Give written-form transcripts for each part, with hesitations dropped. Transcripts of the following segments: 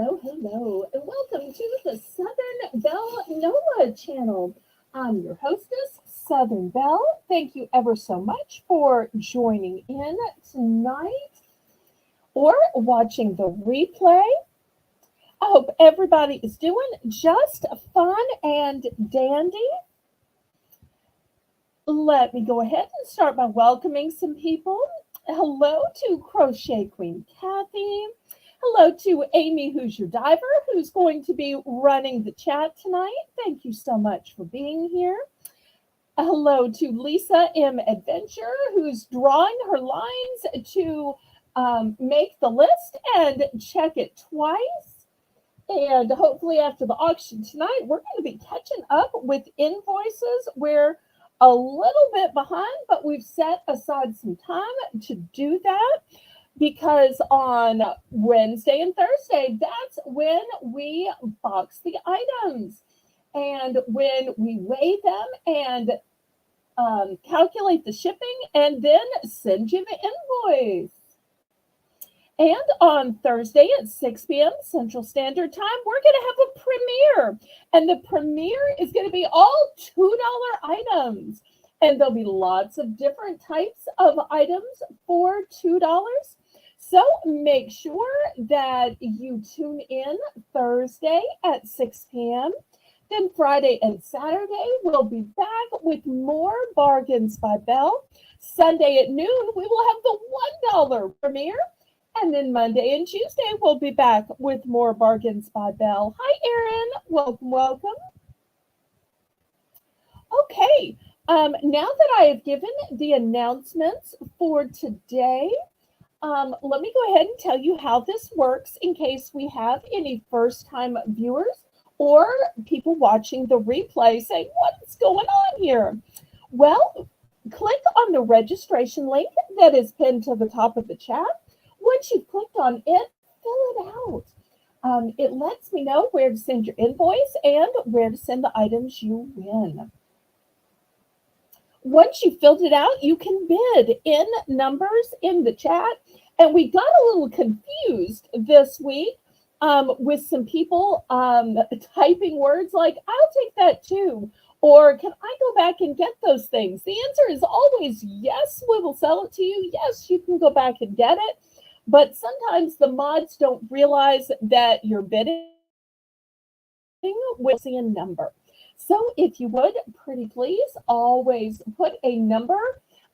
Hello, and welcome to the Southern Belle NOLA channel. I'm your hostess, Southern Belle. Thank you ever so much for joining in tonight or watching the replay. I hope everybody is doing just fun and dandy. Let me go ahead and start by welcoming some people. Hello to Crochet Queen Kathy. Hello to Amy, who's your diver, who's going to be running the chat tonight. Thank you so much for being here. Hello to Lisa M. Adventure, who's drawing her lines to make the list and check it twice. And hopefully after the auction tonight, we're going to be catching up with invoices. We're a little bit behind, but we've set aside some time to do that. Because on Wednesday and Thursday, that's when we box the items. And when we weigh them and calculate the shipping and then send you the invoice. And on Thursday at 6 p.m. Central Standard Time, we're going to have a premiere. And the premiere is going to be all $2 items. And there'll be lots of different types of items for $2. So make sure that you tune in Thursday at 6 p.m. Then Friday and Saturday, we'll be back with more Bargains by Belle. Sunday at noon, we will have the $1 premiere. And then Monday and Tuesday, we'll be back with more Bargains by Belle. Hi, Erin. Welcome. Okay. Now that I have given the announcements for today, let me go ahead and tell you how this works in case we have any first-time viewers or people watching the replay saying, what's going on here? Well, click on the registration link that is pinned to the top of the chat. Once you've clicked on it, fill it out. It lets me know where to send your invoice and where to send the items you win. Once you've filled it out, you can bid in numbers in the chat. And we got a little confused this week with some people typing words like, I'll take that too. Or can I go back and get those things? The answer is always yes, we will sell it to you. Yes, you can go back and get it. But sometimes the mods don't realize that you're bidding with a number. So if you would, pretty please, always put a number.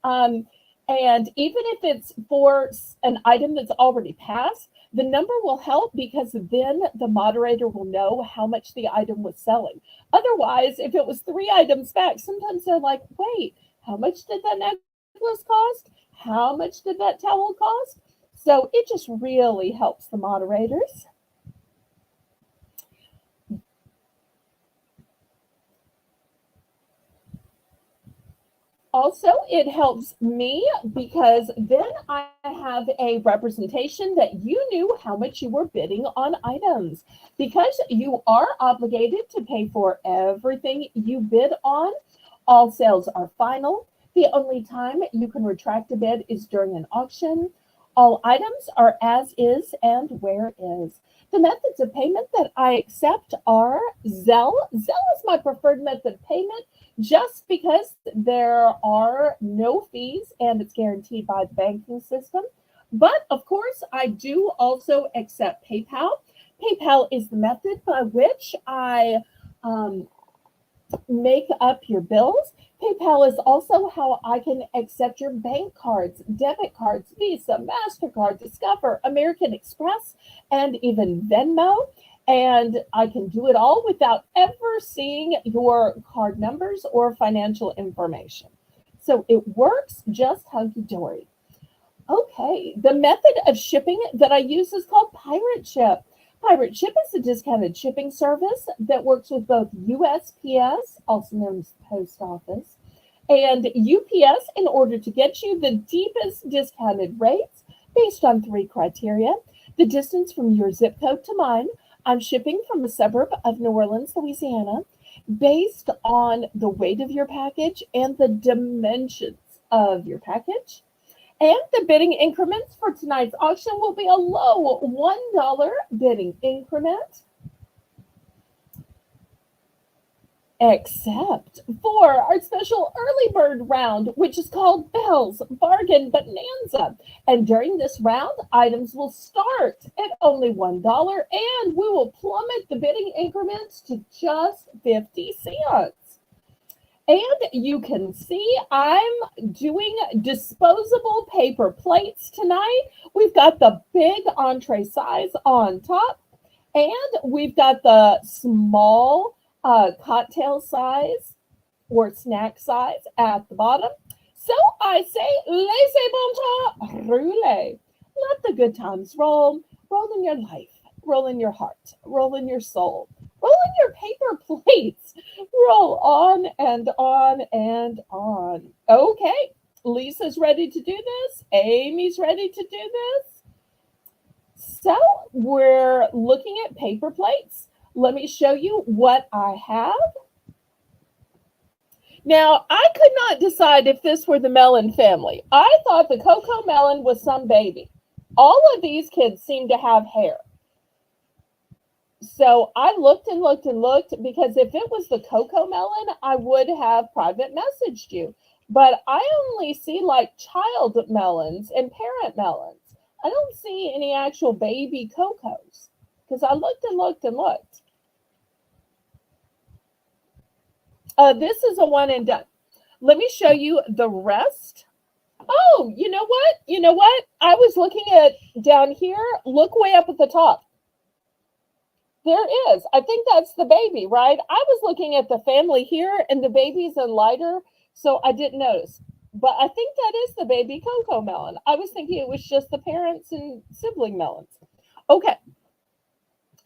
And even if it's for an item that's already passed, the number will help because then the moderator will know how much the item was selling. Otherwise, if it was 3 items back, sometimes they're like, wait, how much did that necklace cost? How much did that towel cost? So it just really helps the moderators. Also, it helps me because then I have a representation that you knew how much you were bidding on items. Because you are obligated to pay for everything you bid on, all sales are final. The only time you can retract a bid is during an auction. All items are as is and where is. The methods of payment that I accept are Zelle. Zelle is my preferred method of payment just because there are no fees and it's guaranteed by the banking system. But of course, I do also accept PayPal. PayPal is the method by which I make up your bills. PayPal is also how I can accept your bank cards, debit cards, Visa, MasterCard, Discover, American Express, and even Venmo. And I can do it all without ever seeing your card numbers or financial information. So it works just hunky-dory. Okay, the method of shipping that I use is called Pirate Ship. Pirate Ship is a discounted shipping service that works with both USPS, also known as the Post Office, and UPS in order to get you the deepest discounted rates based on 3 criteria: the distance from your zip code to mine. I'm shipping from a suburb of New Orleans, Louisiana, based on the weight of your package and the dimensions of your package. And the bidding increments for tonight's auction will be a low $1 bidding increment. Except for our special early bird round, which is called Belle's Bargain Bonanza. And during this round, items will start at only $1 and we will plummet the bidding increments to just 50 cents. And you can see I'm doing disposable paper plates tonight. We've got the big entree size on top, and we've got the small cocktail size or snack size at the bottom. So I say, laissez bon temps rouler. Let the good times roll. Roll in your life, roll in your heart, roll in your soul, roll in your paper plates. Roll on and on and on. Okay, Lisa's ready to do this. Amy's ready to do this. So we're looking at paper plates. Let me show you what I have. Now, I could not decide if this were the melon family. I thought the cocoa melon was some baby. All of these kids seem to have hair. So I looked and looked and looked, because if it was the cocoa melon, I would have private messaged you. But I only see like child melons and parent melons. I don't see any actual baby cocos, because I looked and looked and looked. This is a one and done. Let me show you the rest. Oh, you know what? You know what? I was looking at down here. Look way up at the top. There is. I think that's the baby, right? I was looking at the family here, and the baby's in lighter, so I didn't notice. But I think that is the baby cocoa melon. I was thinking it was just the parents and sibling melons. Okay.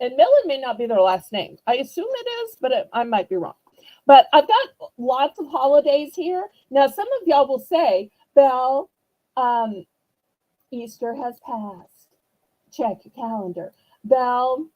And melon may not be their last name. I assume it is, but I might be wrong. But I've got lots of holidays here. Now, some of y'all will say, Belle, Easter has passed. Check your calendar. Belle,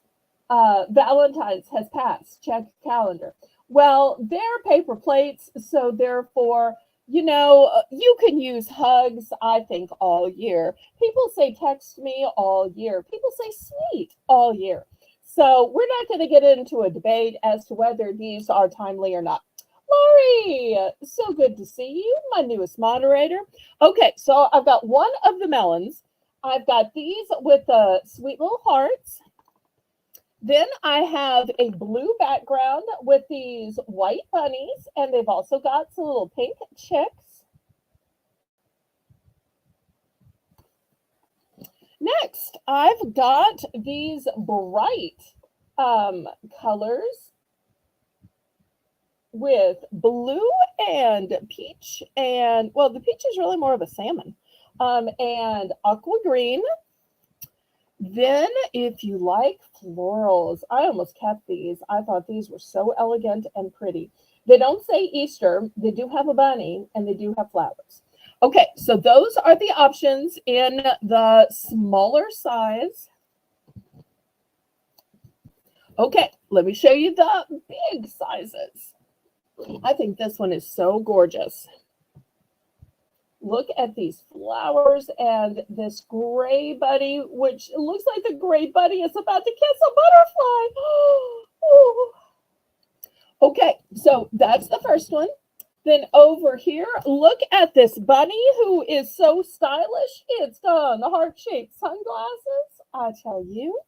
Valentine's has passed. Check your calendar. Well, they're paper plates, so therefore, you know, you can use hugs, I think, all year. People say text me all year. People say sweet all year. So we're not going to get into a debate as to whether these are timely or not. Lori, so good to see you, my newest moderator. Okay, so I've got one of the melons. I've got these with the sweet little hearts. Then I have a blue background with these white bunnies, and they've also got some little pink chicks. Next, I've got these bright colors with blue and peach, and well, the peach is really more of a salmon, and aqua green. Then, if you like florals, I almost kept these. I thought these were so elegant and pretty. They don't say Easter. They do have a bunny, and they do have flowers. Okay, so those are the options in the smaller size. Okay, let me show you the big sizes. I think this one is so gorgeous. Look at these flowers and this gray bunny, which looks like the gray bunny is about to kiss a butterfly. Oh. Okay, so that's the first one. Then over here, look at this bunny who is so stylish. It's got heart-shaped sunglasses, I tell you.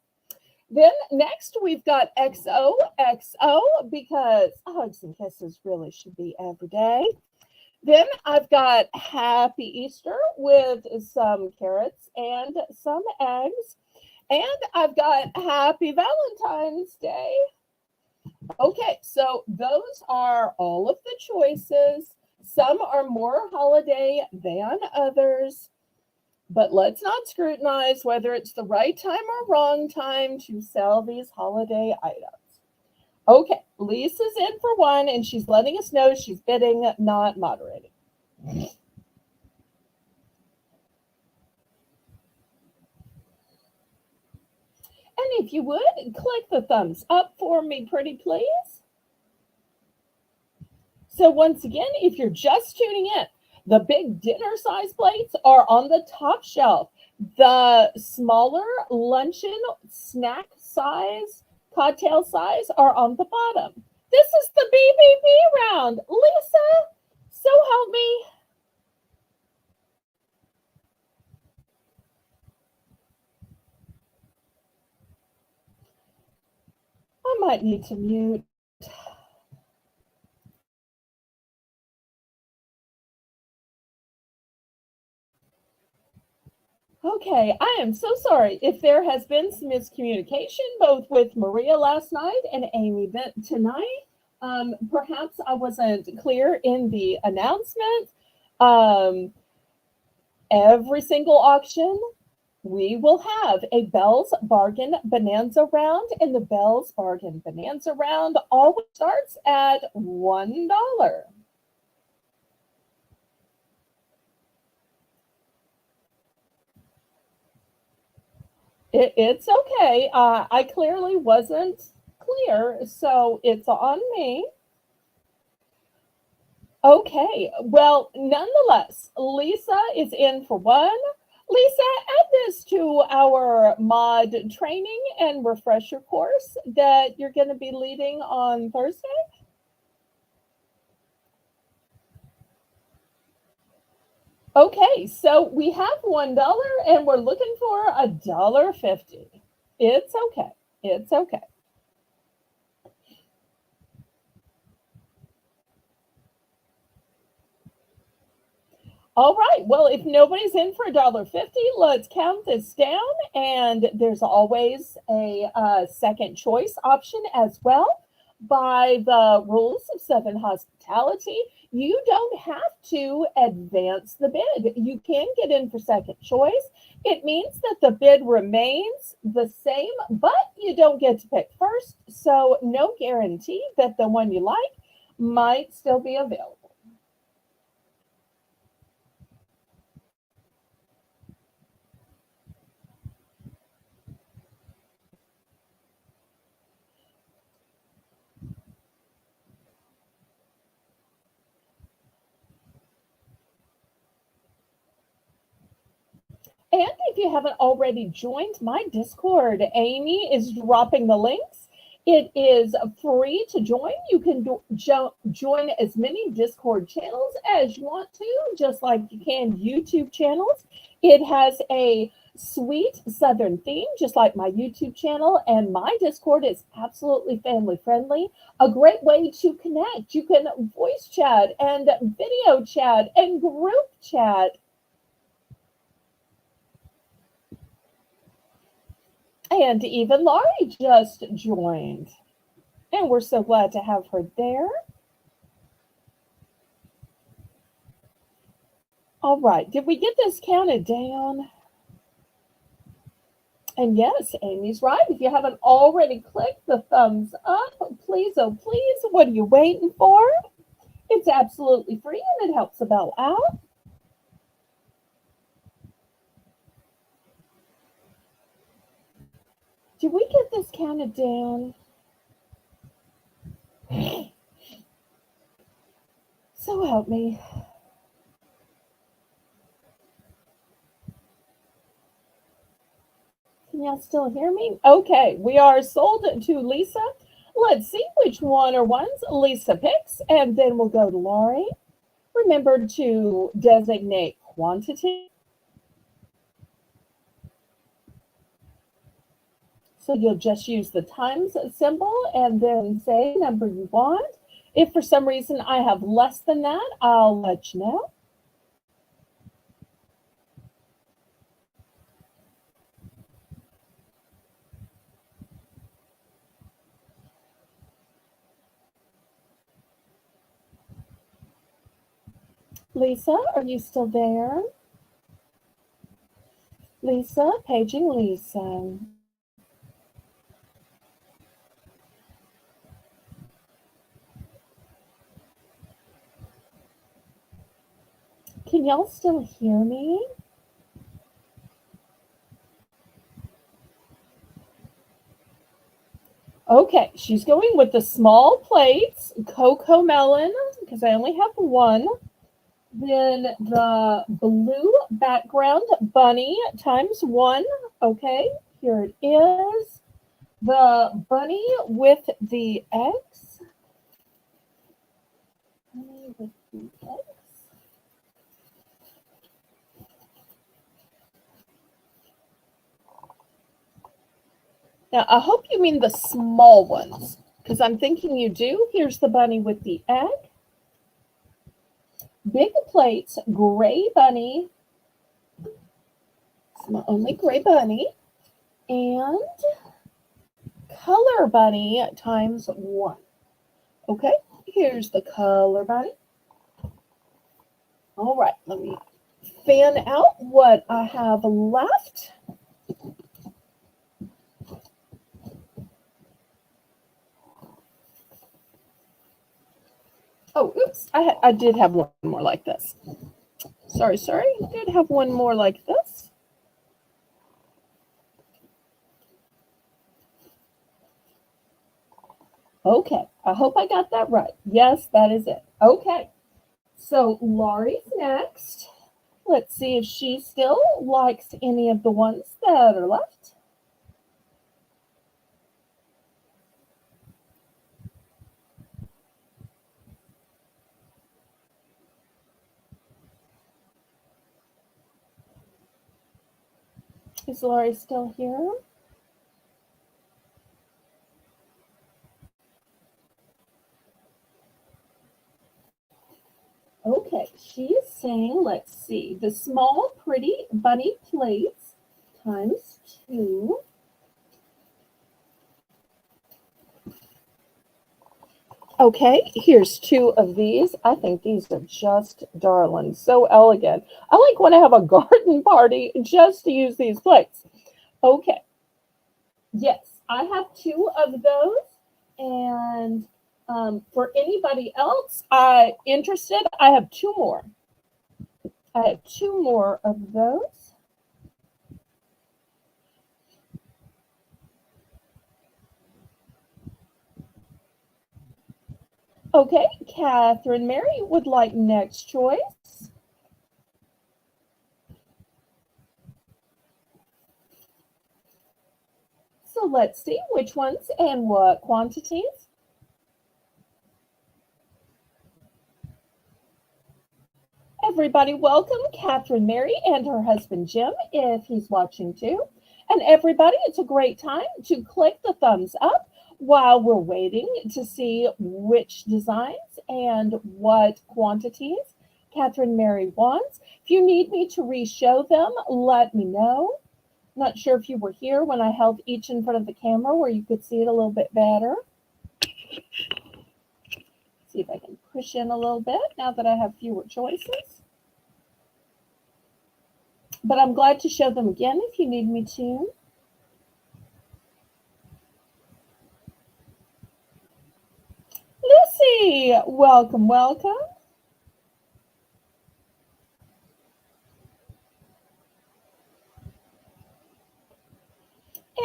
Then next we've got XOXO, because hugs and kisses really should be every day. Then I've got Happy Easter with some carrots and some eggs. And I've got Happy Valentine's Day. Okay, so those are all of the choices. Some are more holiday than others. But let's not scrutinize whether it's the right time or wrong time to sell these holiday items. Okay, Lisa's in for one, and she's letting us know she's bidding, not moderating. And if you would, click the thumbs up for me, pretty please. So once again, if you're just tuning in, The big dinner size plates are on the top shelf. The smaller luncheon snack size, cocktail size are on the bottom. This is the BBB round. Lisa, so help me. I might need to mute. Okay, I am so sorry if there has been some miscommunication both with Maria last night and Amy tonight. Perhaps I wasn't clear in the announcement. Um, every single auction, we will have a Bell's Bargain Bonanza round, and the Bell's Bargain Bonanza round always starts at $1. It's okay. I clearly wasn't clear, so it's on me. Okay, well, nonetheless, Lisa is in for one. Lisa, add this to our mod training and refresher course that you're going to be leading on Thursday. Okay, so we have $1 and we're looking for $1.50. It's okay. It's okay. All right. Well, if nobody's in for $1.50, let's count this down. And there's always a second choice option as well. By the rules of Seven Hospitality, you don't have to advance the bid. You can get in for second choice. It means that the bid remains the same, but you don't get to pick first. So, no guarantee that the one you like might still be available. And if you haven't already joined my Discord, Amy is dropping the links. It is free to join. You can join as many Discord channels as you want to, just like you can YouTube channels. It has a sweet Southern theme, just like my YouTube channel, and my Discord is absolutely family friendly. A great way to connect. You can voice chat and video chat and group chat. And even Laurie just joined. And we're so glad to have her there. All right, did we get this counted down? And yes, Amy's right. If you haven't already clicked the thumbs up, please, oh please, what are you waiting for? It's absolutely free and it helps the bell out. Did we get this counted down? So help me. Can y'all still hear me? Okay, we are sold to Lisa. Let's see which one or ones Lisa picks, and then we'll go to Laurie. Remember to designate quantity. So you'll just use the times symbol and then say number you want. If for some reason I have less than that, I'll let you know. Lisa, are you still there? Lisa, paging Lisa. Can y'all still hear me? Okay, she's going with the small plates, Cocoa Melon, because I only have one. Then the blue background bunny times 1. Okay, here it is. The bunny with the eggs. Bunny with the eggs. Now, I hope you mean the small ones, because I'm thinking you do. Here's the bunny with the egg. Big plates, gray bunny. It's my only gray bunny. And color bunny times 1. Okay, here's the color bunny. All right, let me fan out what I have left. Oh, oops, I did have one more like this. Sorry, I did have one more like this. Okay, I hope I got that right. Yes, that is it. Okay, so Laurie's next. Let's see if she still likes any of the ones that are left. Is Laurie still here? Okay, she is saying, let's see, the small pretty bunny plates times 2. Okay, here's 2 of these. I think these are just darling, so elegant. I like when I have a garden party just to use these plates. Okay, yes, I have 2 of those. And for anybody else interested, I have 2 more. I have 2 more of those. Okay, Catherine Mary would like next choice. So let's see which ones and what quantities. Everybody welcome Catherine Mary and her husband Jim if he's watching too. And everybody, it's a great time to click the thumbs up while we're waiting to see which designs and what quantities Catherine Mary wants. If you need me to re-show them, let me know. Not sure if you were here when I held each in front of the camera where you could see it a little bit better. See if I can push in a little bit now that I have fewer choices. But I'm glad to show them again if you need me to. Lucy, welcome, welcome.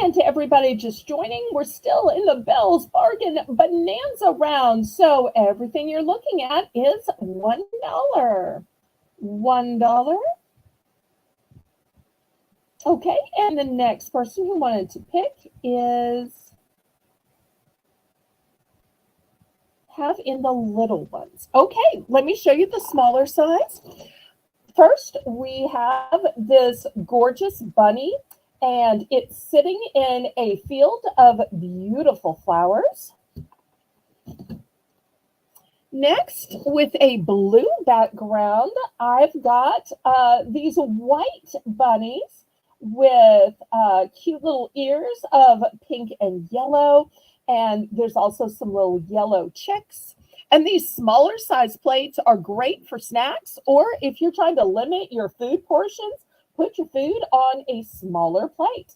And to everybody just joining, we're still in the Belle's Bargain Bonanza round. So everything you're looking at is $1. $1. Okay, and the next person who wanted to pick is have in the little ones. Okay, let me show you the smaller size. First, we have this gorgeous bunny, and it's sitting in a field of beautiful flowers. Next, with a blue background, I've got these white bunnies with cute little ears of pink and yellow. And there's also some little yellow chicks. And these smaller size plates are great for snacks, or if you're trying to limit your food portions, put your food on a smaller plate.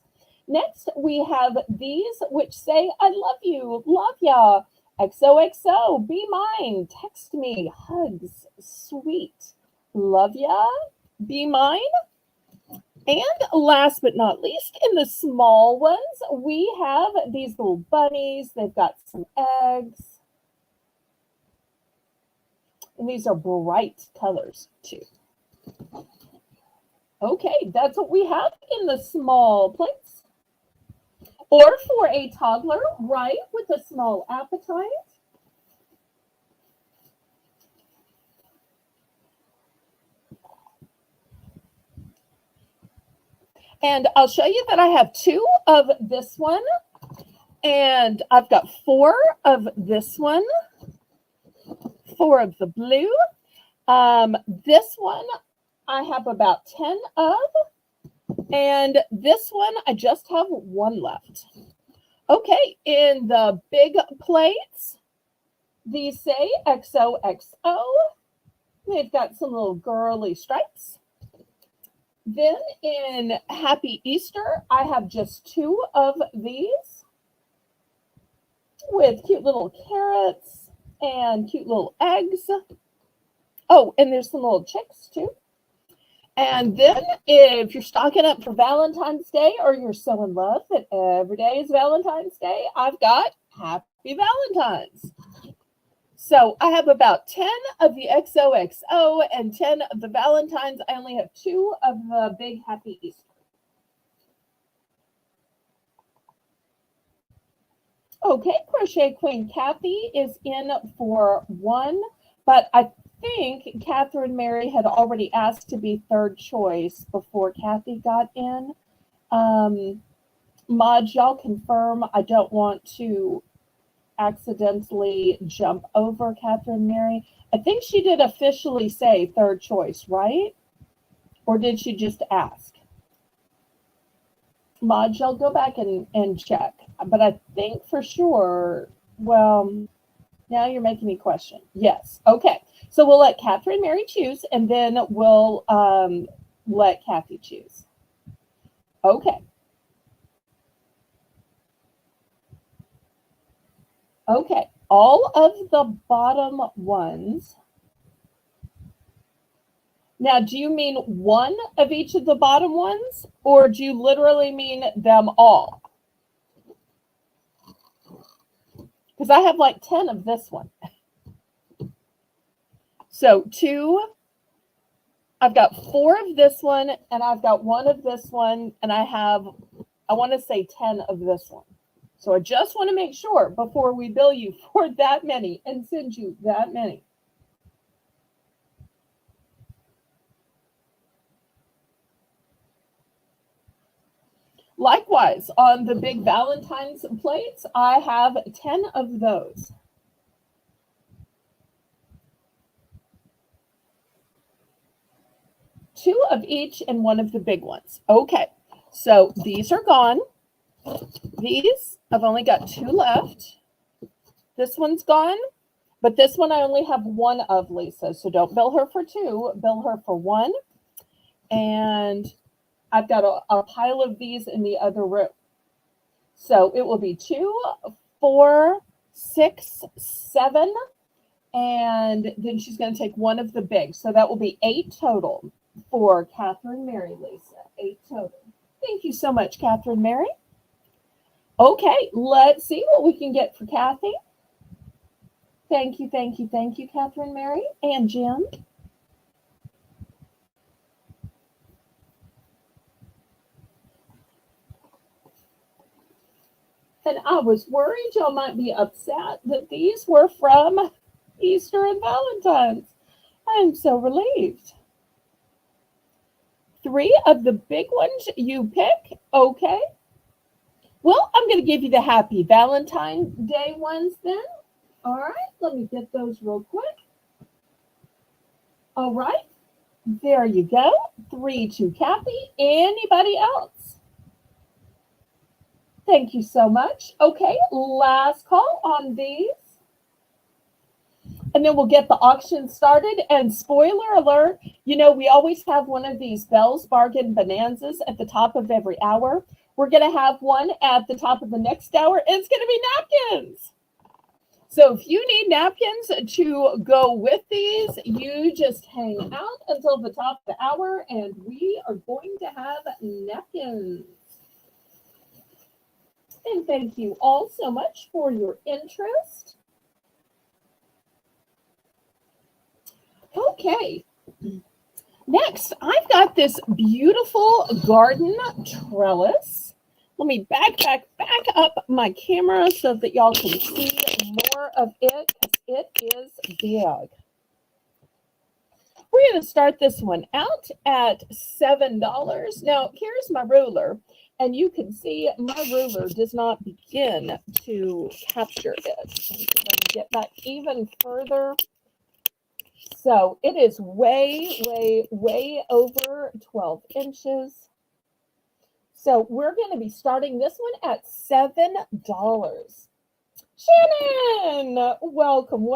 Next, we have these which say, I love you, love ya. XOXO, be mine, text me, hugs, sweet, love ya, be mine. And last but not least, in the small ones, we have these little bunnies. They've got some eggs. And these are bright colors too. Okay, that's what we have in the small plates. Or for a toddler, right, with a small appetite. And I'll show you that I have 2 of this one. And I've got 4 of this one. 4 of the blue. This one I have about 10 of. And this one I just have 1 left. Okay, in the big plates, these say XOXO. They've got some little girly stripes. Then in Happy Easter, I have just 2 of these with cute little carrots and cute little eggs. Oh, and there's some little chicks too. And then if you're stocking up for Valentine's Day or you're so in love that every day is Valentine's Day, I've got Happy Valentine's. So I have about 10 of the XOXO and 10 of the Valentines. I only have 2 of the big Happy Easter. Okay, Crochet Queen Kathy is in for 1, but I think Catherine Mary had already asked to be 3rd choice before Kathy got in. Mod, y'all confirm. I don't want to accidentally jump over Catherine Mary. I think she did officially say 3rd choice, right? Or did she just ask? Mod, y'all go back and check. But I think for sure, well, now you're making me question. Yes. Okay. So we'll let Catherine Mary choose, and then we'll let Kathy choose. Okay. Okay. All of the bottom ones. Now, do you mean 1 of each of the bottom ones, or do you literally mean them all? Because I have like 10 of this one. So 2, I've got 4 of this one, and I've got 1 of this one, and I want to say 10 of this one. So I just want to make sure before we bill you for that many and send you that many. Likewise, on the big Valentine's plates, I have 10 of those. Two of each and 1 of the big ones. Okay, so these are gone. These, I've only got 2 left. This one's gone, but this one I only have 1 of, Lisa. So don't bill her for 2, bill her for 1. And I've got a pile of these in the other room. So it will be 2, 4, 6, 7, and then she's going to take 1 of the big. So that will be 8 total for Catherine Mary, Lisa. 8 total. Thank you so much, Catherine Mary. Okay, let's see what we can get for Kathy. Thank you, thank you, thank you, Catherine Mary and Jim. And I was worried y'all might be upset that these were from Easter and Valentine's. I'm so relieved. 3 of the big ones you pick. Okay. Well, I'm going to give you the Happy Valentine's Day ones then. All right. Let me get those real quick. All right. There you go. 3 to Kathy. Anybody else? Thank you so much. Okay, last call on these. And then we'll get the auction started. And spoiler alert, you know, we always have one of these Belle's Bargain Bonanzas at the top of every hour. We're going to have one at the top of the next hour. It's going to be napkins. So if you need napkins to go with these, you just hang out until the top of the hour and we are going to have napkins. And thank you all so much for your interest. Okay. Next, I've got this beautiful garden trellis. Let me back up my camera so that y'all can see more of it because it is big. We're going to start this one out at $7. Now, here's my ruler, and you can see my ruler does not begin to capture it. Let me get back even further. So it is way over 12 inches. So we're going to be starting this one at $7. Shannon, welcome.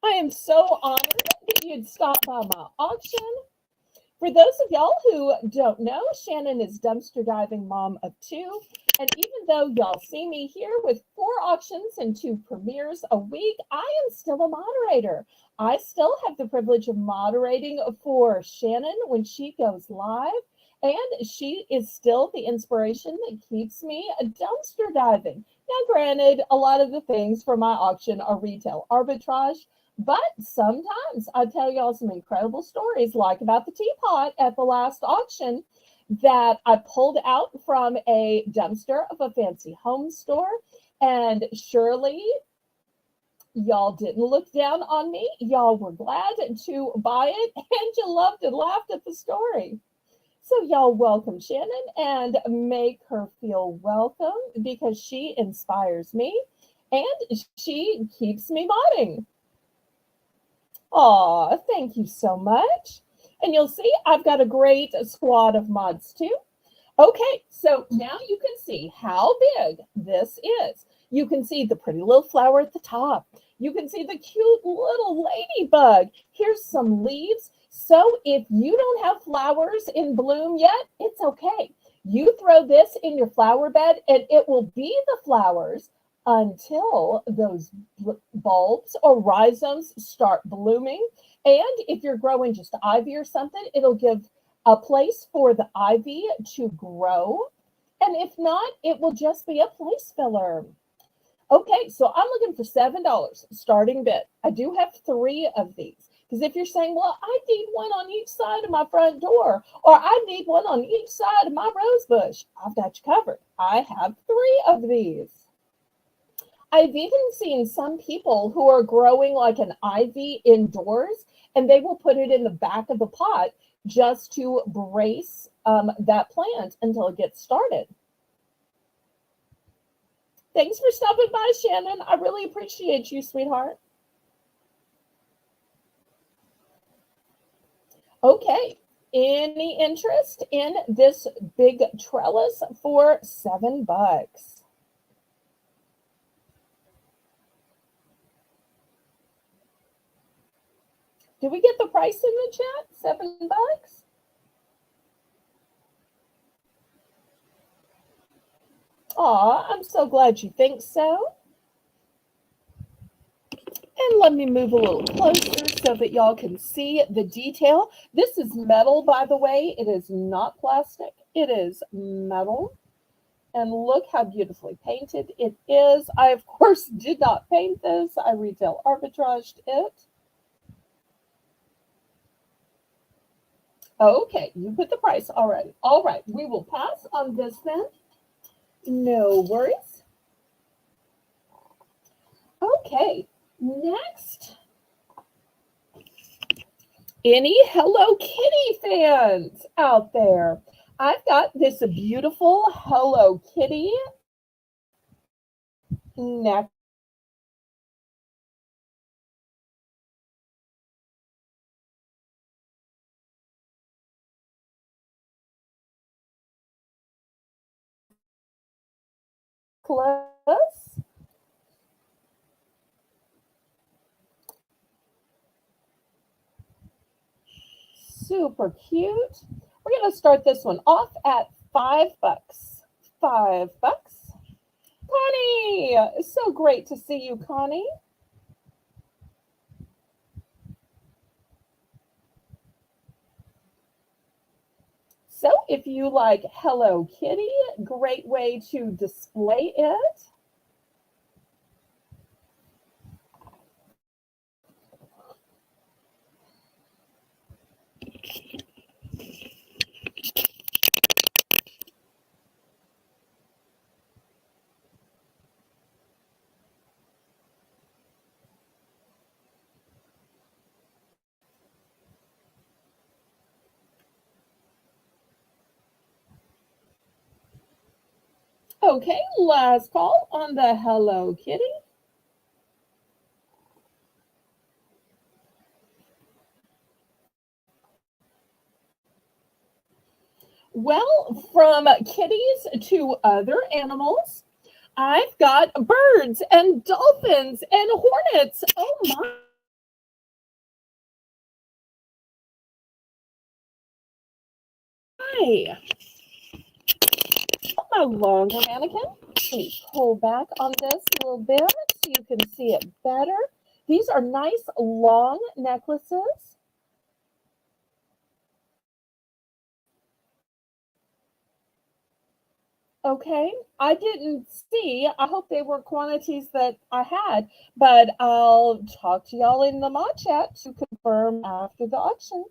I am so honored that you'd stop by my auction. For those of y'all who don't know, Shannon is dumpster diving mom of 2. And even though y'all see me here with 4 auctions and 2 premieres a week, I am still a moderator. I still have the privilege of moderating for Shannon when she goes live. And she is still the inspiration that keeps me dumpster diving. Now, granted, a lot of the things for my auction are retail arbitrage, but sometimes I tell y'all some incredible stories, like about the teapot at the last auction that I pulled out from a dumpster of a fancy home store. And surely y'all didn't look down on me. Y'all were glad to buy it, and you loved and laughed at the story. So y'all welcome Shannon and make her feel welcome because she inspires me and she keeps me modding. Aw, thank you so much. And you'll see I've got a great squad of mods too. Okay, so now you can see how big this is. You can see the pretty little flower at the top. You can see the cute little ladybug. Here's some leaves. So if you don't have flowers in bloom yet, it's okay. You throw this in your flower bed and it will be the flowers until those bulbs or rhizomes start blooming. And if you're growing just ivy or something, it'll give a place for the ivy to grow. And if not, it will just be a place filler. Okay, so I'm looking for $7 starting bid. I do have 3 of these. Because if you're saying, well, I need one on each side of my front door, or I need one on each side of my rose bush, I've got you covered. I have 3 of these. I've even seen some people who are growing like an ivy indoors, and they will put it in the back of the pot just to brace that plant until it gets started. Thanks for stopping by, Shannon. I really appreciate you, sweetheart. Okay, any interest in this big trellis for $7? Did we get the price in the chat? $7? Aw, I'm so glad you think so. And let me move a little closer so that y'all can see the detail. This is metal, by the way. It is not plastic. It is metal. And look how beautifully painted it is. I, of course, did not paint this. I retail arbitraged it. Okay, you put the price already. All right, we will pass on this then. No worries. Okay, next. Any Hello Kitty fans out there? I've got this beautiful Hello Kitty necklace. Super cute. We're going to start this one off at $5. $5. Connie, so great to see you, Connie. So if you like Hello Kitty, great way to display it. Okay, last call on the Hello Kitty. Well, from kitties to other animals, I've got birds and dolphins and hornets. Oh my. My longer mannequin. Let me pull back on this a little bit so you can see it better. These are nice long necklaces. Okay, I didn't see. I hope they were quantities that I had, but I'll talk to y'all in the mod chat to confirm after the auction.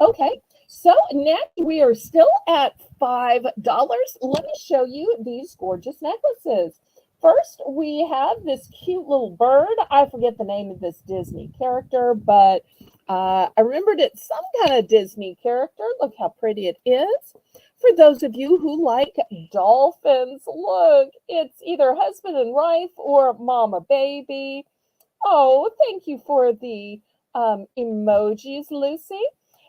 Okay, so next we are still at $5. Let me show you these gorgeous necklaces. First, we have this cute little bird. I forget the name of this Disney character, but I remembered it's some kind of Disney character. Look how pretty it is. For those of you who like dolphins, look, it's either husband and wife or mama baby. Oh, thank you for the emojis, Lucy.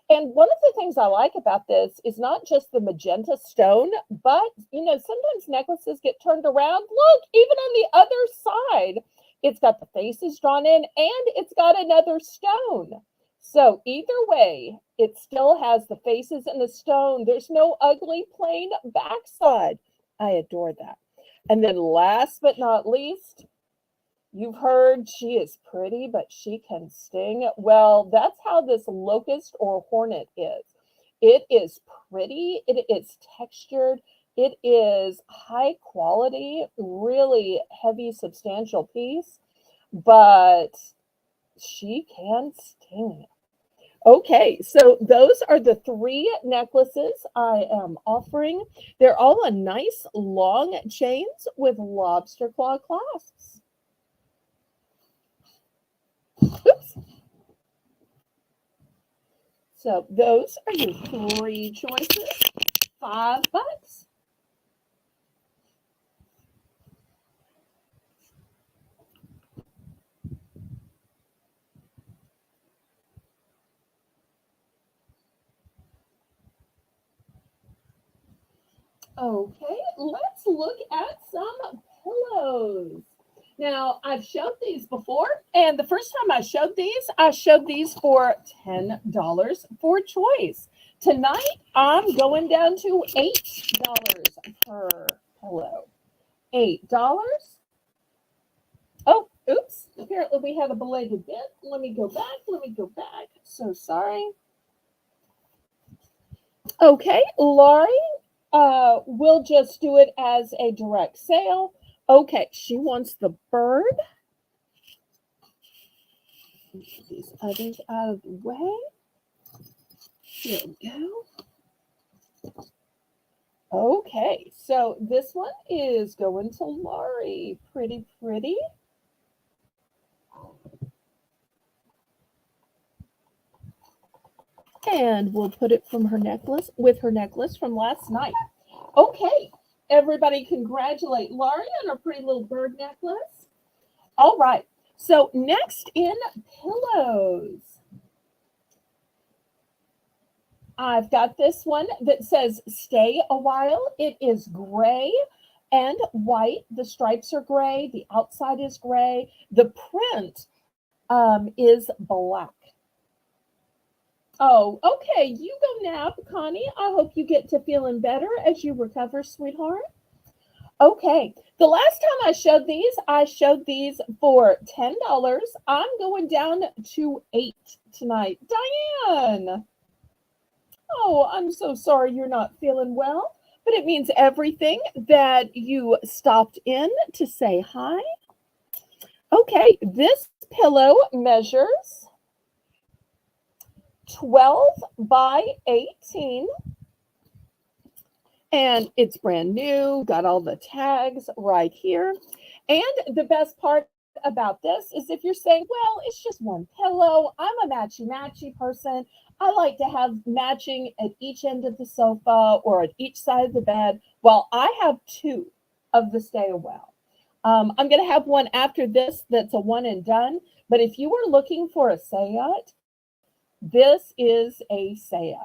And one of the things I like about this is not just the magenta stone, but sometimes necklaces get turned around. Look, even on the other side, it's got the faces drawn in and it's got another stone. So either way, it still has the faces and the stone. There's no ugly plain backside. I adore that. And then last but not least, you've heard she is pretty, but she can sting. Well, that's how this locust or hornet is. It is pretty, it is textured, it is high quality, really heavy, substantial piece, but she can sting. Okay, so those are the three necklaces I am offering. They're all on nice long chains with lobster claw clasps. Oops. So those are your three choices. $5. Okay, let's look at some pillows. Now, I've showed these before, and the first time I showed these for $10 for choice. Tonight, I'm going down to $8 per pillow. $8. Oh, oops. Apparently, we had a belated bit. Let me go back. Let me go back. So sorry. Okay, Laurie, we'll just do it as a direct sale. Okay, she wants the bird. Get these others out of the way. Here we go. Okay, so this one is going to Laurie. Pretty, pretty. And we'll put it from her necklace with her necklace from last night. Okay, everybody congratulate Laurie on her pretty little bird necklace. All right, so next in pillows. I've got this one that says stay a while. It is gray and white. The stripes are gray. The outside is gray. The print is black. Oh, okay. You go nap, Connie. I hope you get to feeling better as you recover, sweetheart. Okay. The last time I showed these for $10. I'm going down to 8 tonight. Diane. Oh, I'm so sorry you're not feeling well, but it means everything that you stopped in to say hi. Okay, this pillow measures 12 by 18, and it's brand new, got all the tags right here. And the best part about this is if you're saying, well, it's just one pillow, I'm a matchy person. I like to have matching at each end of the sofa or at each side of the bed. Well, I have two of the Stay a While. I'm going to have one after this that's a one and done. But if you were looking for a say-it, this is a say-it.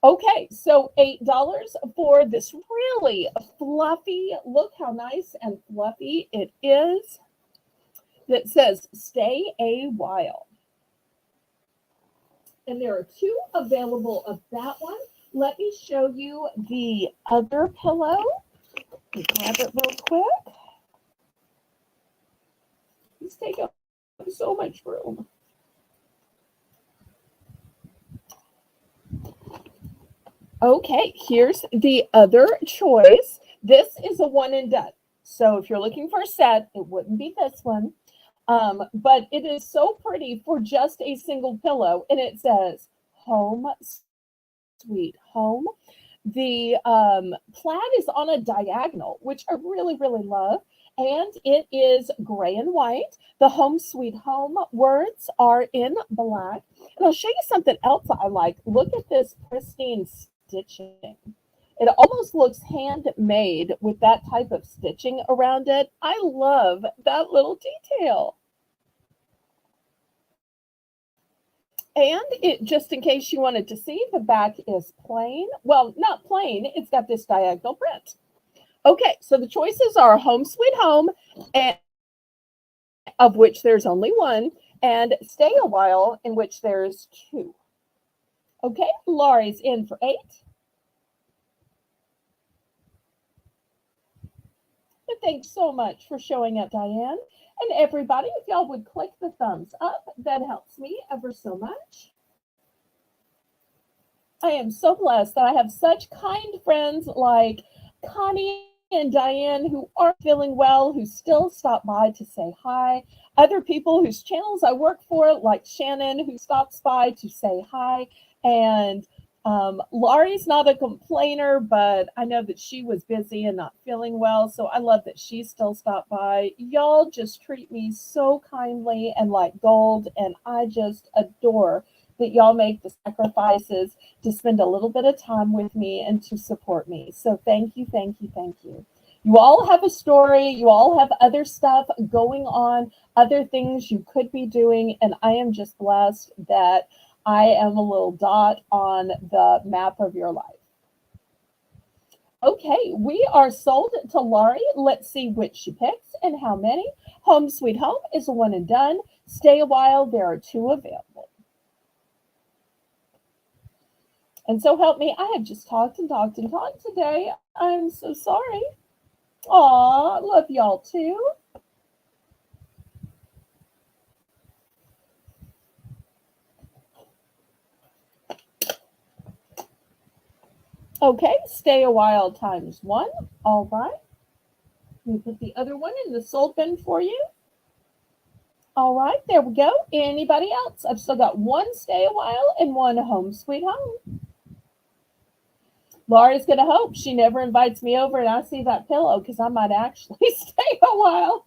Okay, so $8 for this really fluffy, look how nice and fluffy it is, that says Stay a While. And there are two available of that one. Let me show you the other pillow. Let me grab it real quick. These take up so much room. Okay, here's the other choice. This is a one and done. So if you're looking for a set, it wouldn't be this one. But it is so pretty for just a single pillow. And it says, Home Sweet Home. The plaid is on a diagonal, which I really, really love. And it is gray and white. The Home Sweet Home words are in black. And I'll show you something else I like. Look at this pristine stitching. It almost looks handmade with that type of stitching around it. I love that little detail. And it, just in case you wanted to see, the back is plain. Well, not plain. It's got this diagonal print. Okay, so the choices are Home Sweet Home, and of which there's only one, and Stay a While, in which there's two. Okay, Laurie's in for 8. But thanks so much for showing up, Diane. And everybody, if y'all would click the thumbs up, that helps me ever so much. I am so blessed that I have such kind friends like Connie and Diane who aren't feeling well, who still stop by to say hi. Other people whose channels I work for, like Shannon, who stops by to say hi. And Laurie's not a complainer, but I know that she was busy and not feeling well. So I love that she still stopped by. Y'all just treat me so kindly and like gold. And I just adore that y'all make the sacrifices to spend a little bit of time with me and to support me. So thank you, thank you, thank you. You all have a story. You all have other stuff going on, other things you could be doing. And I am just blessed that I am a little dot on the map of your life. Okay, we are sold to Laurie. Let's see which she picks and how many. Home Sweet Home is a one and done. Stay a While, there are two available. And so help me, I have just talked and talked and talked today. I'm so sorry. Aw, love y'all too. Okay, Stay a While times 1. All right. Let me put the other one in the sold bin for you. All right, there we go. Anybody else? I've still got one Stay a While and one Home Sweet Home. Laura's going to hope she never invites me over and I see that pillow because I might actually stay a while.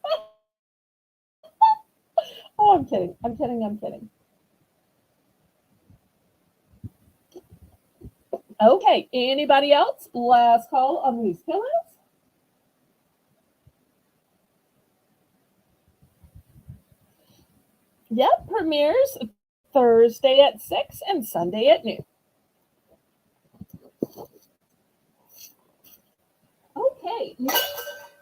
Oh, I'm kidding. I'm kidding. I'm kidding. Okay, anybody else? Last call on these pillows. Yep, premieres Thursday at 6 and Sunday at noon. Okay,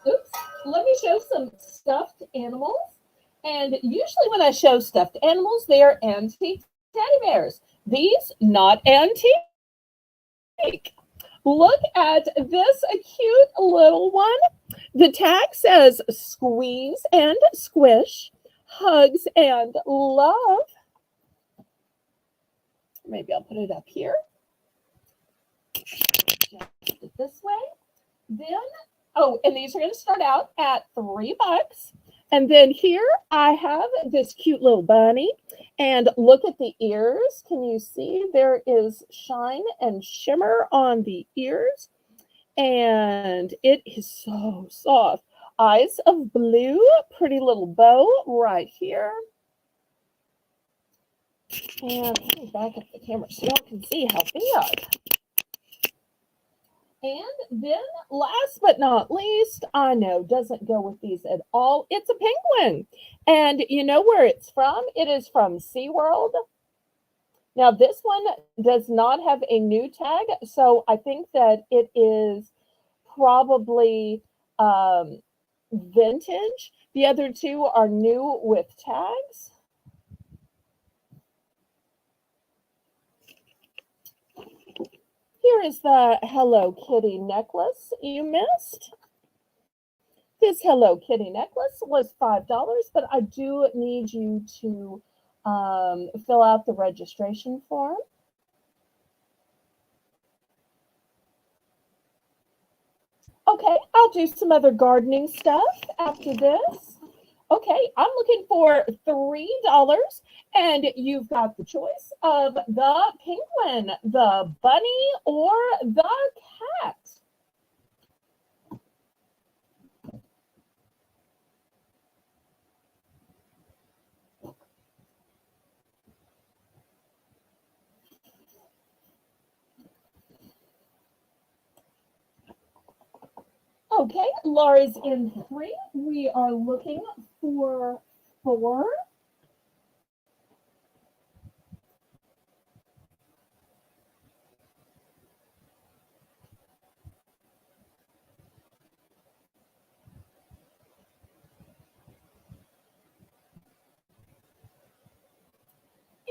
oops, let me show some stuffed animals. And usually when I show stuffed animals, they are antique teddy bears. These, not antique. Look at this cute little one. The tag says squeeze and squish, hugs and love. Maybe I'll put it up here. Just it this way. Then, oh, and these are going to start out at $3. And then here I have this cute little bunny. And look at the ears. Can you see there is shine and shimmer on the ears? And it is so soft. Eyes of blue, pretty little bow right here. And let me back up the camera so y'all can see how big. And then last but not least, I know doesn't go with these at all. It's a penguin. And you know where it's from? It is from SeaWorld. Now, this one does not have a new tag, so I think that it is probably vintage. The other two are new with tags. Here is the Hello Kitty necklace you missed. This Hello Kitty necklace was $5, but I do need you to fill out the registration form. Okay, I'll do some other gardening stuff after this. Okay, I'm looking for $3, and you've got the choice of the penguin, the bunny, or the cat. Okay, Laura's in 3. We are looking for 4.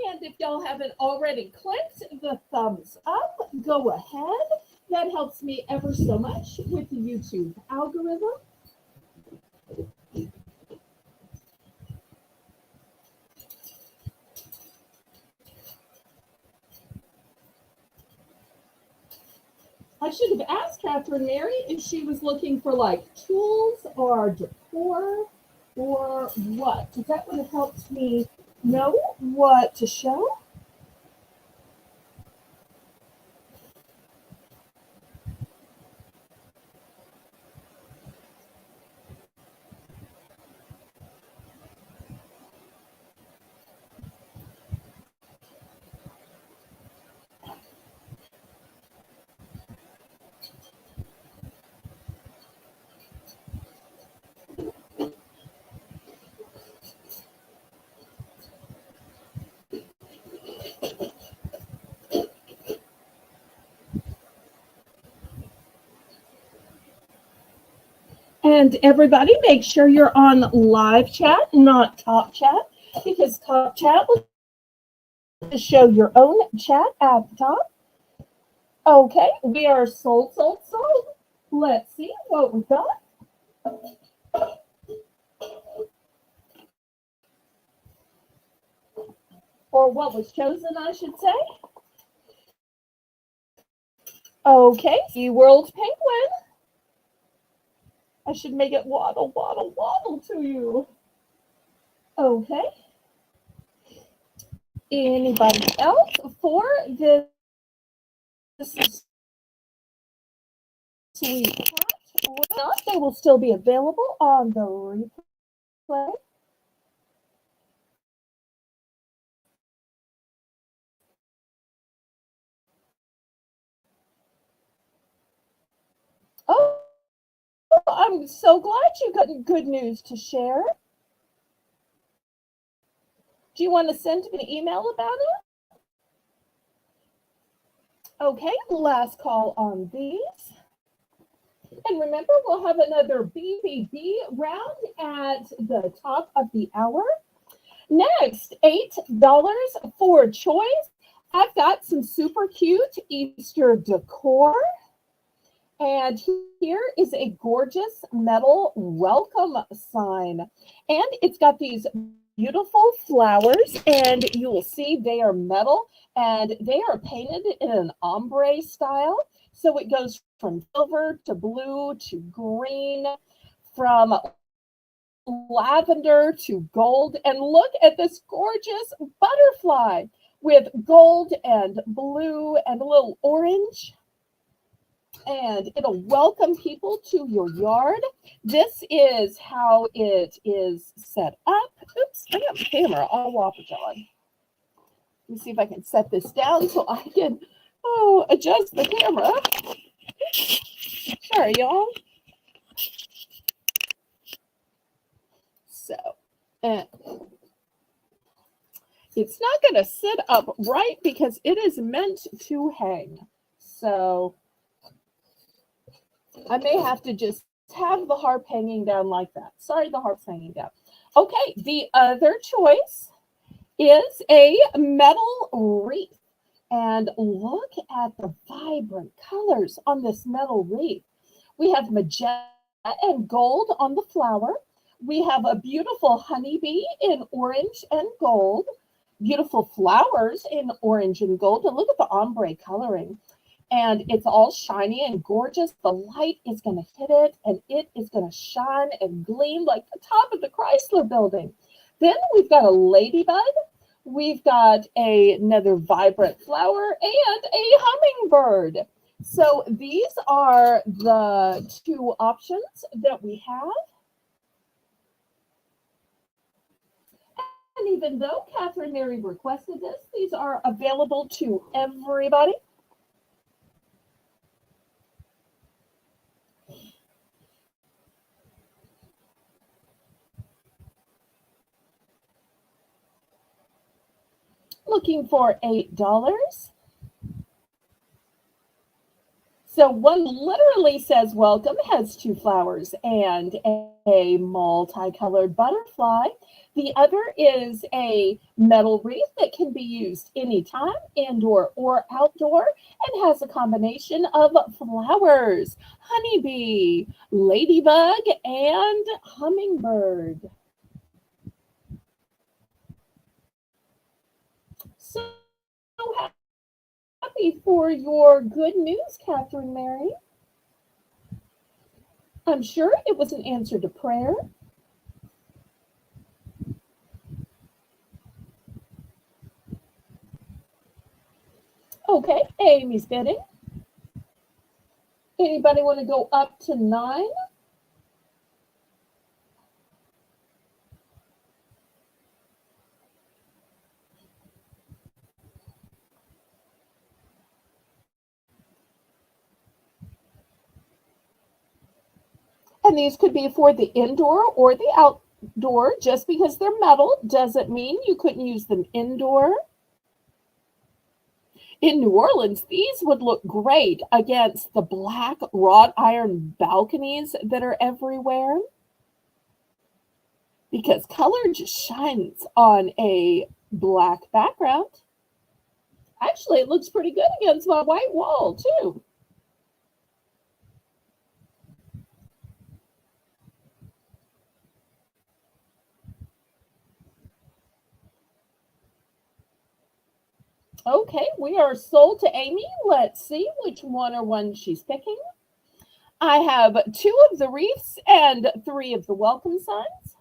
And if y'all haven't already clicked the thumbs up, go ahead. That helps me ever so much with the YouTube algorithm. I should have asked Catherine Mary if she was looking for like tools or decor or what, because that would have helped me know what to show. And everybody, make sure you're on live chat, not top chat, because top chat will show your own chat at the top. Okay, we are sold. Let's see what we got. Or what was chosen, I should say. Okay, SeaWorld penguin. I should make it waddle to you. Okay. Anybody else for this sweet cat? Or not, they will still be available on the replay. Oh, I'm so glad you got good news to share. Do you want to send me an email about it? Okay, last call on these. And remember, we'll have another BBB round at the top of the hour. Next, $8 for choice. I've got some super cute Easter decor. And here is a gorgeous metal welcome sign. And it's got these beautiful flowers, and you will see they are metal, and they are painted in an ombre style. So it goes from silver to blue to green, from lavender to gold. And look at this gorgeous butterfly with gold and blue and a little orange. And it'll welcome people to your yard. This is how it is set up. Oops, bring up the camera. I'll whopper John. Let me see if I can set this down so I can adjust the camera. Sorry, y'all. So, uh, it's not going to sit up right because it is meant to hang. So I may have to just have the harp hanging down like that. Sorry, the harp's hanging down. Okay, the other choice is a metal wreath. And look at the vibrant colors on this metal wreath. We have magenta and gold on the flower. We have a beautiful honeybee in orange and gold. Beautiful flowers in orange and gold. And look at the ombre coloring. And it's all shiny and gorgeous. The light is going to hit it, and it is going to shine and gleam like the top of the Chrysler building. Then we've got a ladybug. We've got another vibrant flower and a hummingbird. So these are the two options that we have. And even though Catherine Mary requested this, these are available to everybody. Looking for $8. So one literally says welcome, has two flowers and a multicolored butterfly. The other is a metal wreath that can be used anytime, indoor or outdoor, and has a combination of flowers, honeybee, ladybug, and hummingbird. So happy for your good news, Catherine Mary. I'm sure it was an answer to prayer. Okay, Amy's bidding. Anybody want to go up to 9? And these could be for the indoor or the outdoor. Just because they're metal doesn't mean you couldn't use them indoor. In New Orleans, these would look great against the black wrought iron balconies that are everywhere because color just shines on a black background. Actually, it looks pretty good against my white wall, too. Okay, we are sold to Amy. Let's see which one or one she's picking. I have 2 of the wreaths and 3 of the welcome signs.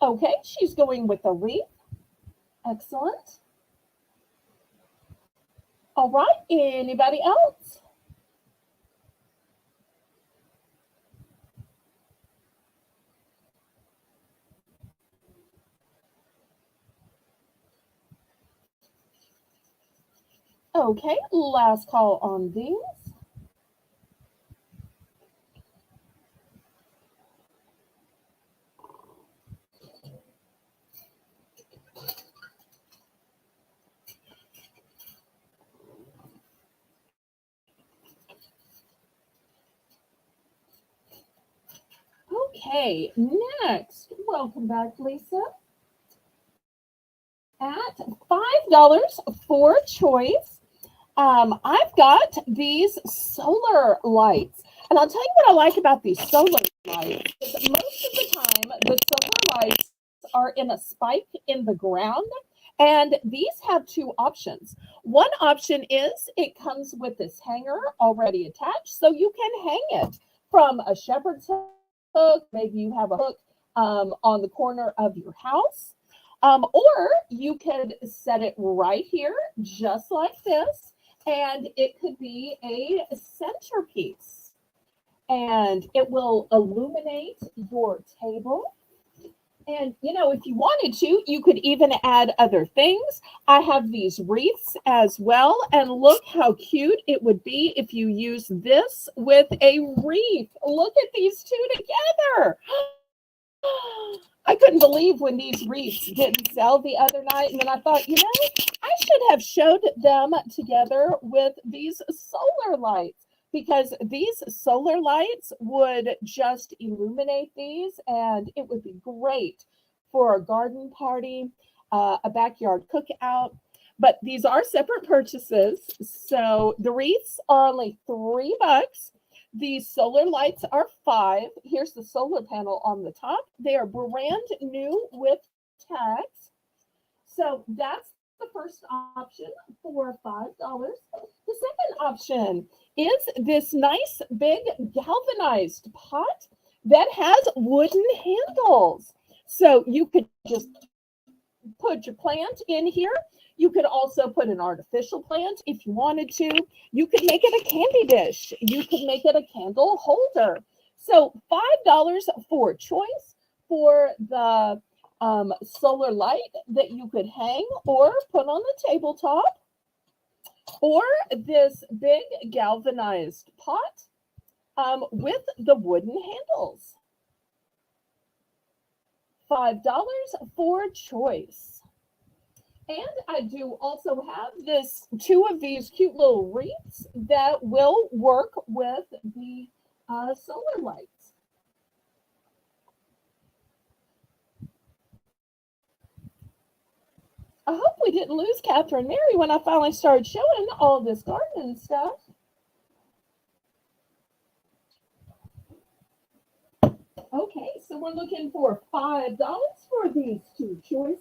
Okay, she's going with a wreath. Excellent. All right, anybody else? Okay, last call on these. Okay, next, welcome back, Lisa. At $5 for choice, I've got these solar lights. And I'll tell you what I like about these solar lights is most of the time the solar lights are in a spike in the ground. And these have 2 options. One option is it comes with this hanger already attached, so you can hang it from a shepherd's hook. Maybe you have a hook on the corner of your house. Or you could set it right here, just like this, and it could be a centerpiece. And it will illuminate your table. And if you wanted to, you could even add other things. I have these wreaths as well. And look how cute it would be if you use this with a wreath. Look at these two together. I couldn't believe when these wreaths didn't sell the other night. And then I thought, I should have showed them together with these solar lights, because these solar lights would just illuminate these, and it would be great for a garden party, a backyard cookout. But these are separate purchases. So the wreaths are only $3. These solar lights are 5. Here's the solar panel on the top. They are brand new with tags. So that's the first option for $5. The second option is this nice big galvanized pot that has wooden handles. So you could just put your plant in here. You could also put an artificial plant if you wanted to. You could make it a candy dish. You could make it a candle holder. So $5 for choice for the solar light that you could hang or put on the tabletop, or this big galvanized pot with the wooden handles. $5 for choice. And I do also have two of these cute little wreaths that will work with the solar lights. I hope we didn't lose Catherine Mary when I finally started showing all this gardening stuff. Okay, so we're looking for $5 for these two choices.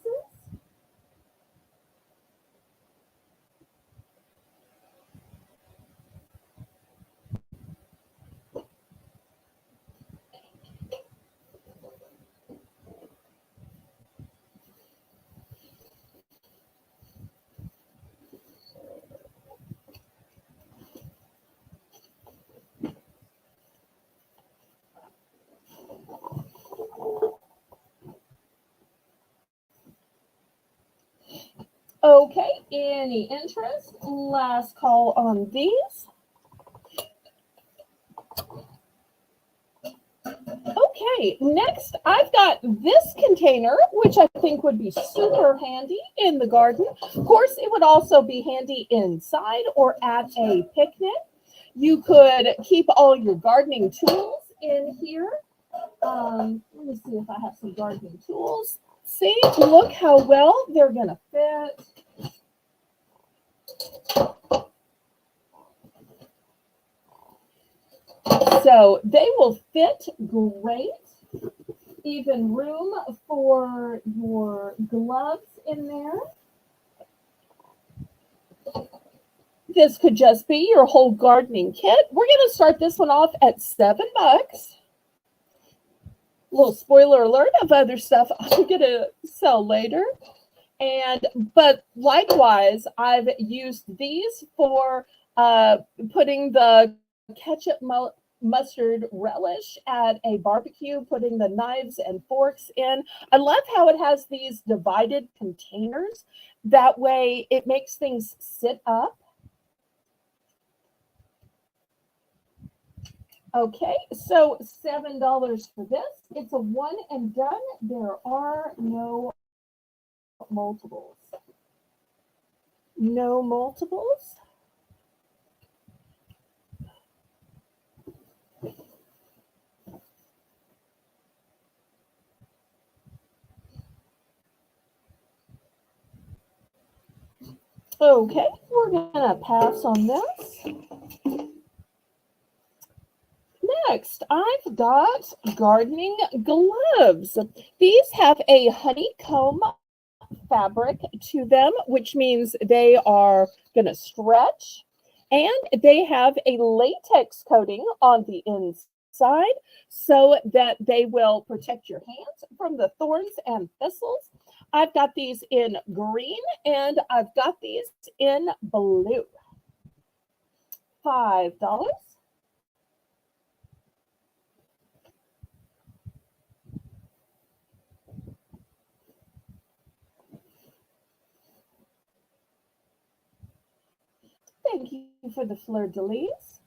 Okay, any interest? Last call on these. Okay, next I've got this container, which I think would be super handy in the garden. Of course, it would also be handy inside or at a picnic. You could keep all your gardening tools in here. Let me see if I have some gardening tools. See, look how well they're going to fit. So they will fit great. Even room for your gloves in there. This could just be your whole gardening kit. We're going to start this one off at $7. Little spoiler alert of other stuff I'm going to sell later. But likewise, I've used these for putting the ketchup mustard relish at a barbecue, putting the knives and forks in. I love how it has these divided containers. That way it makes things sit up. Okay, so $7 for this. It's a one and done. There are no multiples. No multiples. Okay, we're going to pass on this. Next, I've got gardening gloves. These have a honeycomb fabric to them, which means they are going to stretch. And they have a latex coating on the inside so that they will protect your hands from the thorns and thistles. I've got these in green and I've got these in blue. $5. Thank you for the fleur-de-lis.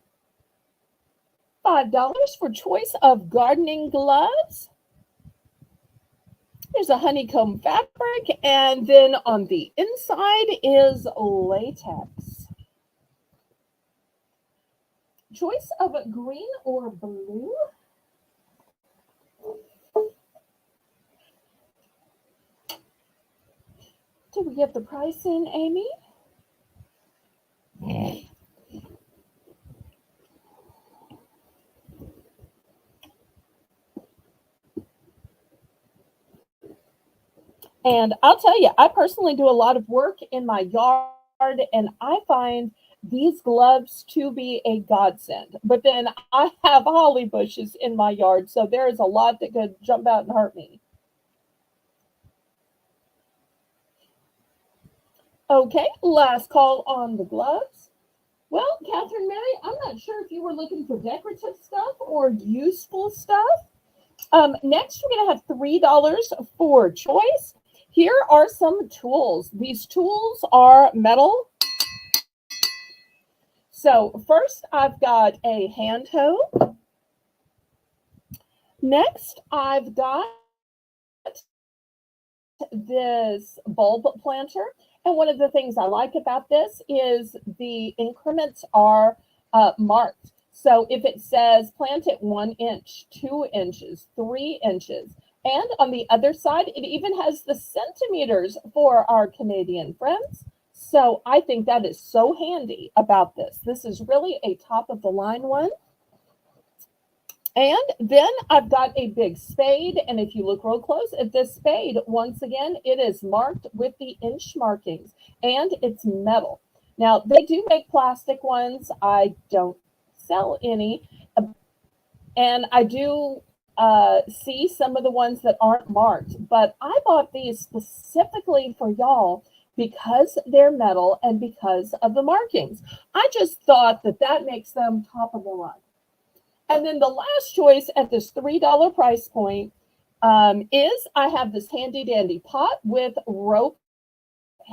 $5 for choice of gardening gloves. There's a honeycomb fabric, and then on the inside is latex. Choice of green or blue. Did we get the price in, Amy? And I'll tell you, I personally do a lot of work in my yard, and I find these gloves to be a godsend. But then I have holly bushes in my yard, so there is a lot that could jump out and hurt me. Okay, last call on the gloves. Well, Catherine Mary, I'm not sure if you were looking for decorative stuff or useful stuff. Next, we're going to have $3 for choice. Here are some tools. These tools are metal. So first, I've got a hand hoe. Next, I've got this bulb planter. And one of the things I like about this is the increments are marked. So if it says plant it 1 inch, 2 inches, 3 inches, and on the other side, it even has the centimeters for our Canadian friends. So I think that is so handy about this. This is really a top of the line one. And then I've got a big spade. And if you look real close at this spade, once again, it is marked with the inch markings and it's metal. Now, they do make plastic ones. I don't sell any. And I do see some of the ones that aren't marked. But I bought these specifically for y'all because they're metal and because of the markings. I just thought that that makes them top of the line. And then the last choice at this $3 price point is I have this handy dandy pot with rope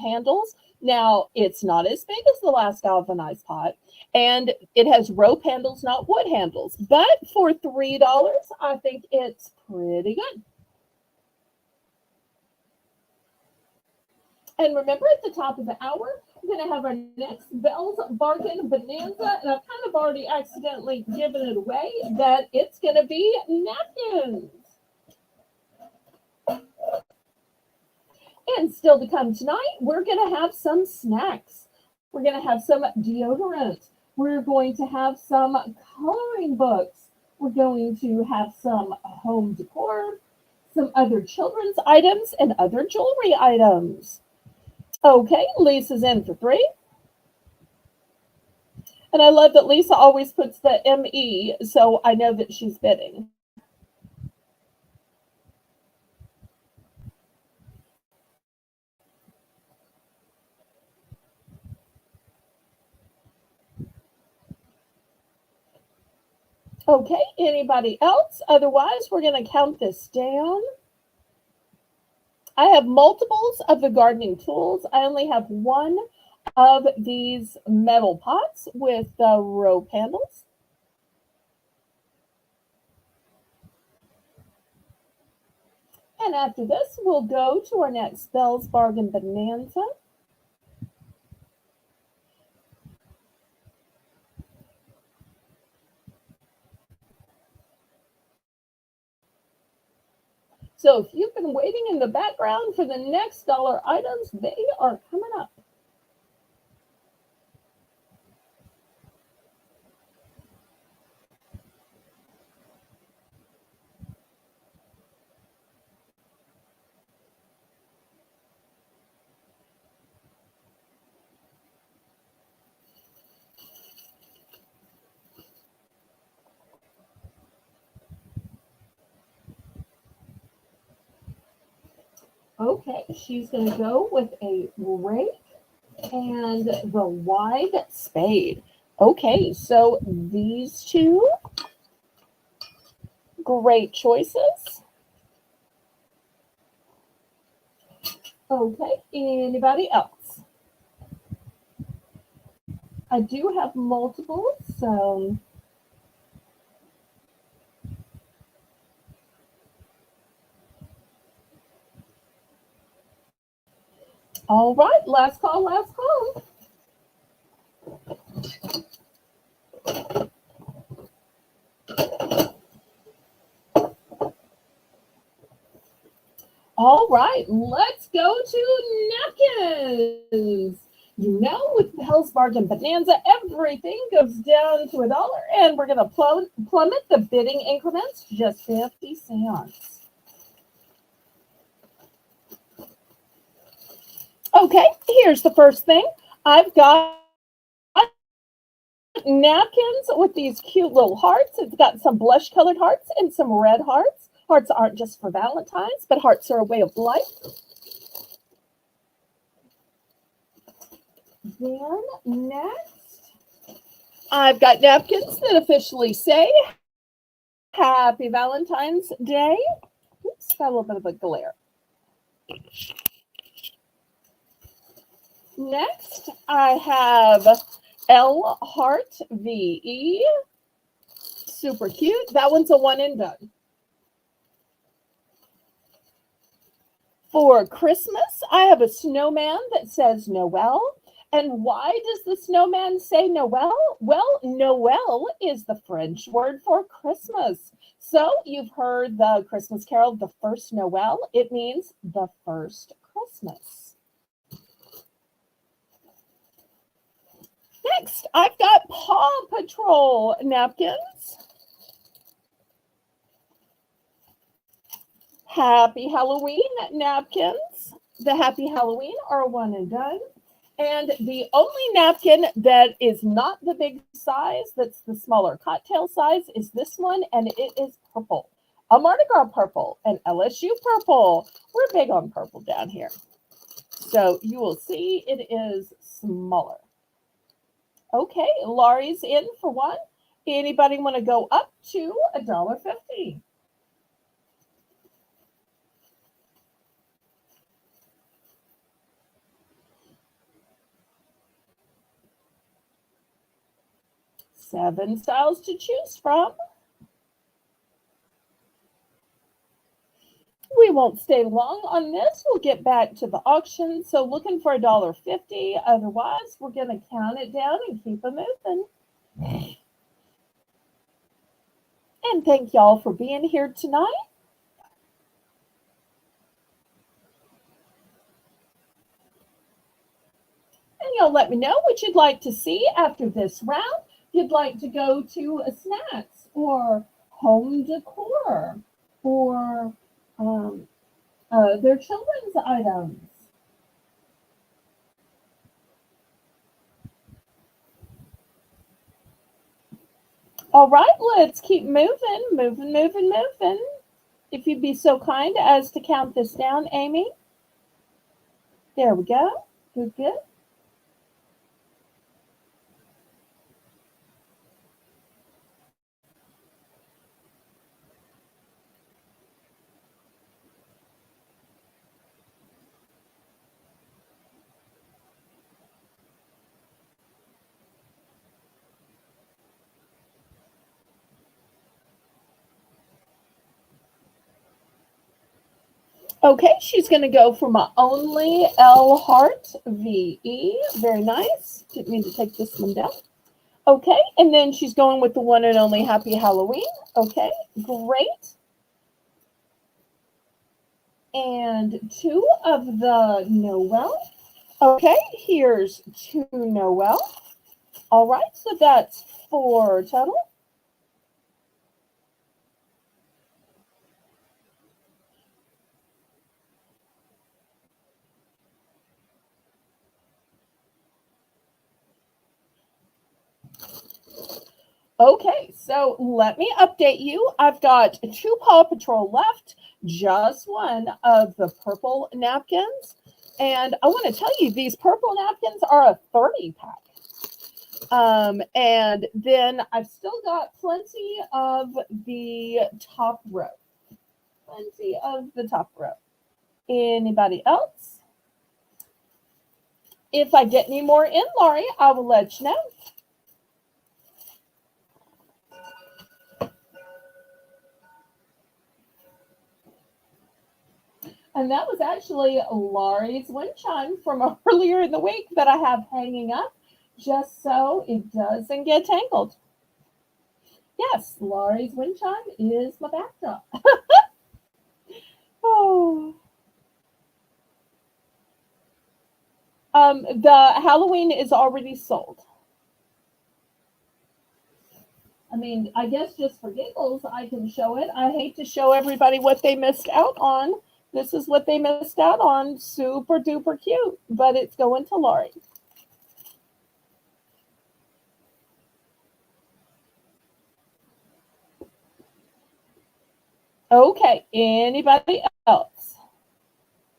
handles. Now, it's not as big as the last galvanized pot, and it has rope handles, not wood handles. But for $3, I think it's pretty good. And remember, at the top of the hour, we're going to have our next Belle's Bargain Bonanza, and I've kind of already accidentally given it away, that it's going to be napkins. And still to come tonight, we're going to have some snacks. We're going to have some deodorant. We're going to have some coloring books. We're going to have some home decor, some other children's items, and other jewelry items. Okay, Lisa's in for 3. And I love that Lisa always puts the ME, so I know that she's bidding. Okay, anybody else? Otherwise, we're going to count this down. I have multiples of the gardening tools. I only have one of these metal pots with the rope handles. And after this, we'll go to our next Belle's Bargain Bonanza. So if you've been waiting in the background for the next dollar items, they are coming up. Okay, she's going to go with a rake and the wide spade. Okay, so these two, great choices. Okay, anybody else? I do have multiple, so all right, last call, last call. All right, let's go to napkins. You know, with Belle's Bargain Bonanza, everything goes down to $1, and we're going to plummet the bidding increments to just 50 cents. Okay, here's the first thing. I've got napkins with these cute little hearts. It's got some blush colored hearts and some red hearts. Hearts aren't just for Valentine's, but hearts are a way of life. Then next, I've got napkins that officially say Happy Valentine's Day. Oops, got a little bit of a glare. Next, I have L Heart VE. Super cute. That one's a one and done. For Christmas, I have a snowman that says Noel. And why does the snowman say Noel? Well, Noel is the French word for Christmas. So you've heard the Christmas carol, The First Noel. It means the first Christmas. Next, I've got Paw Patrol napkins. Happy Halloween napkins. The Happy Halloween are one and done. And the only napkin that is not the big size, that's the smaller cocktail size, is this one, and it is purple. A Mardi Gras purple, an LSU purple. We're big on purple down here. So you will see it is smaller. Okay, Laurie's in for one. Anybody want to go up to $1.50? Seven styles to choose from. We won't stay long on this. We'll get back to the auction. So looking for $1.50. Otherwise, we're going to count it down and keep it moving. And thank y'all for being here tonight. And y'all let me know what you'd like to see after this round. If you'd like to go to a snacks or home decor or their children's items. All right, let's keep moving. If you'd be so kind as to count this down, Amy. There we go. Good. Okay, she's going to go for my only L Heart VE. Very nice. Didn't mean to take this one down. Okay, and then she's going with the one and only Happy Halloween. Okay, great. And two of the Noel. Okay, here's two Noel. All right, so that's 4 total. Okay, so let me update you. I've got 2 Paw Patrol left, just one of the purple napkins. And I want to tell you, these purple napkins are a 30 pack. And then I've still got plenty of the top row. Anybody else? If I get any more in, Laurie, I will let you know. And that was actually Laurie's wind chime from earlier in the week that I have hanging up just so it doesn't get tangled. Yes, Laurie's wind chime is my backdrop. Oh. The Halloween is already sold. I mean, I guess just for giggles, I can show it. I hate to show everybody what they missed out on. This is what they missed out on. Super duper cute, but it's going to Laurie. Okay, anybody else?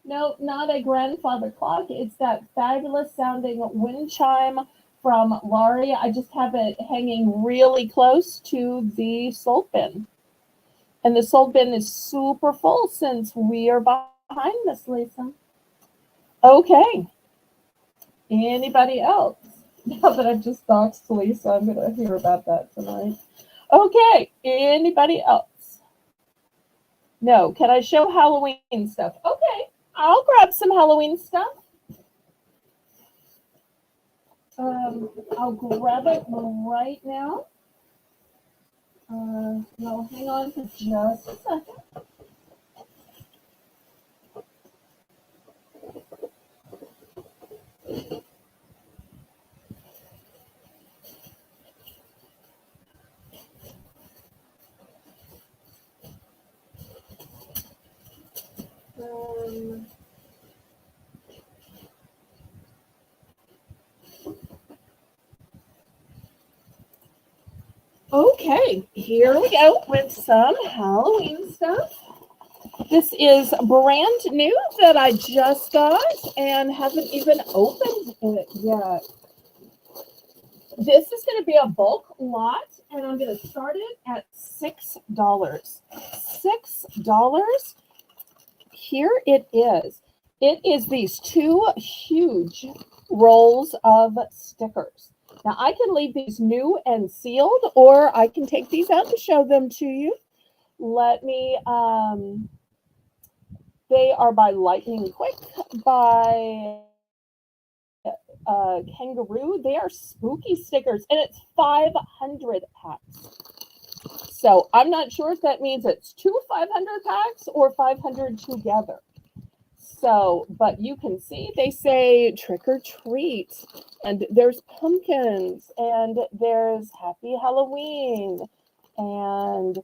No, not a grandfather clock. It's that fabulous sounding wind chime from Laurie. I just have it hanging really close to the sold bin. And the sold bin is super full since we are behind this, Lisa. Okay. Anybody else? Now that I've just doxed Lisa, I'm going to hear about that tonight. Okay. Anybody else? No. Can I show Halloween stuff? Okay. I'll grab some Halloween stuff. I'll grab it right now. No, hang on for just a second. Okay, here we go with some Halloween stuff. This is brand new that I just got and haven't even opened it yet. This is going to be a bulk lot, and I'm going to start it at $6. $6. Here it is. It is these two huge rolls of stickers. Now, I can leave these new and sealed, or I can take these out and show them to you. Let me, they are by Lightning Quick, by Kangaroo. They are spooky stickers, and it's 500 packs. So I'm not sure if that means it's two 500 packs or 500 together. So, but you can see they say trick or treat, and there's pumpkins, and there's happy Halloween, and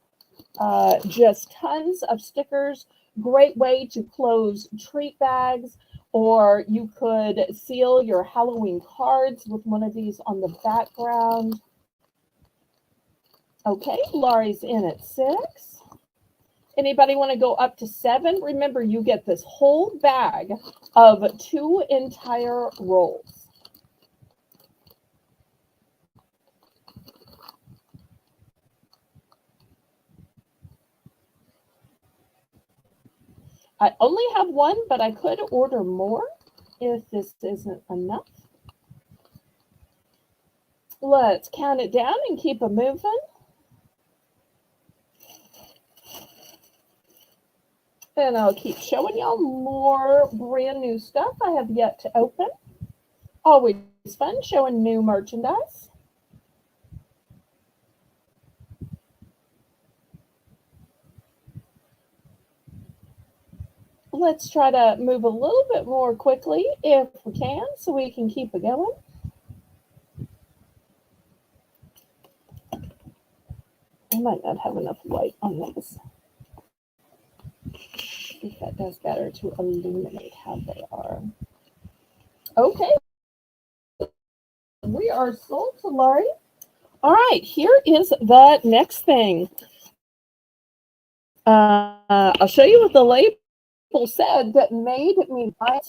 just tons of stickers. Great way to close treat bags, or you could seal your Halloween cards with one of these on the background. Okay, Laurie's in at 6. Anybody want to go up to 7? Remember, you get this whole bag of 2 entire rolls. I only have 1, but I could order more if this isn't enough. Let's count it down and keep it moving. And I'll keep showing y'all more brand new stuff I have yet to open. Always fun showing new merchandise. Let's try to move a little bit more quickly if we can, so we can keep it going. I might not have enough light on this. If that does better to illuminate how they are. Okay. We are sold to Laurie. All right, here is the next thing. I'll show you what the label said that made me buy it.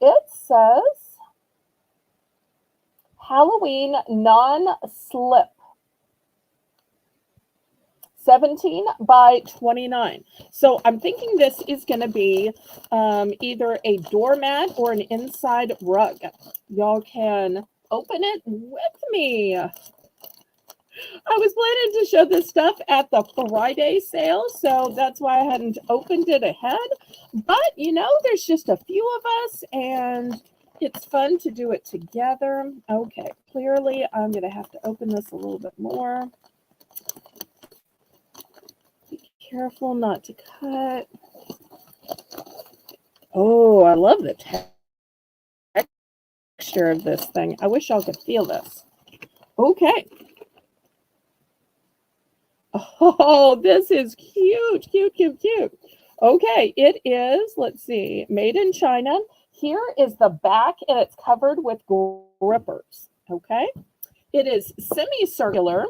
It says Halloween non-slip. 17 by 29. So I'm thinking this is going to be either a doormat or an inside rug. Y'all can open it with me. I was planning to show this stuff at the Friday sale, so that's why I hadn't opened it ahead. But, you know, there's just a few of us, and it's fun to do it together. Okay, clearly I'm going to have to open this a little bit more. Be careful not to cut. Oh, I love the texture of this thing. I wish y'all could feel this. Okay. Oh, this is cute, cute, cute, cute. Okay, it is, let's see, made in China. Here is the back, and it's covered with grippers, okay? It is semicircular.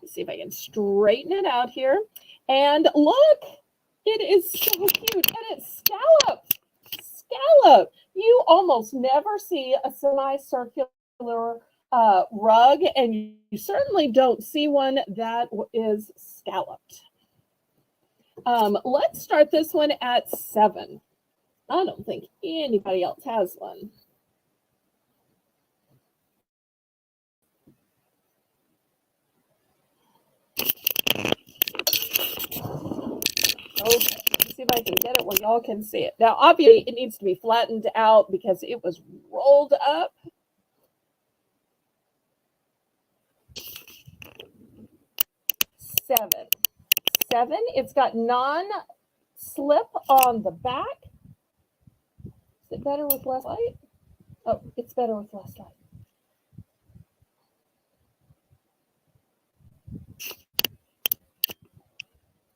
Let's see if I can straighten it out here. And look, it is so cute, and it's scalloped. Scallop. You almost never see a semicircular rug, and you certainly don't see one that is scalloped. Let's start this one at 7. I don't think anybody else has one. Okay, let's see if I can get it where y'all can see it. Now, obviously, it needs to be flattened out because it was rolled up. Seven. It's got non-slip on the back. Is it better with less light? Oh, it's better with less light.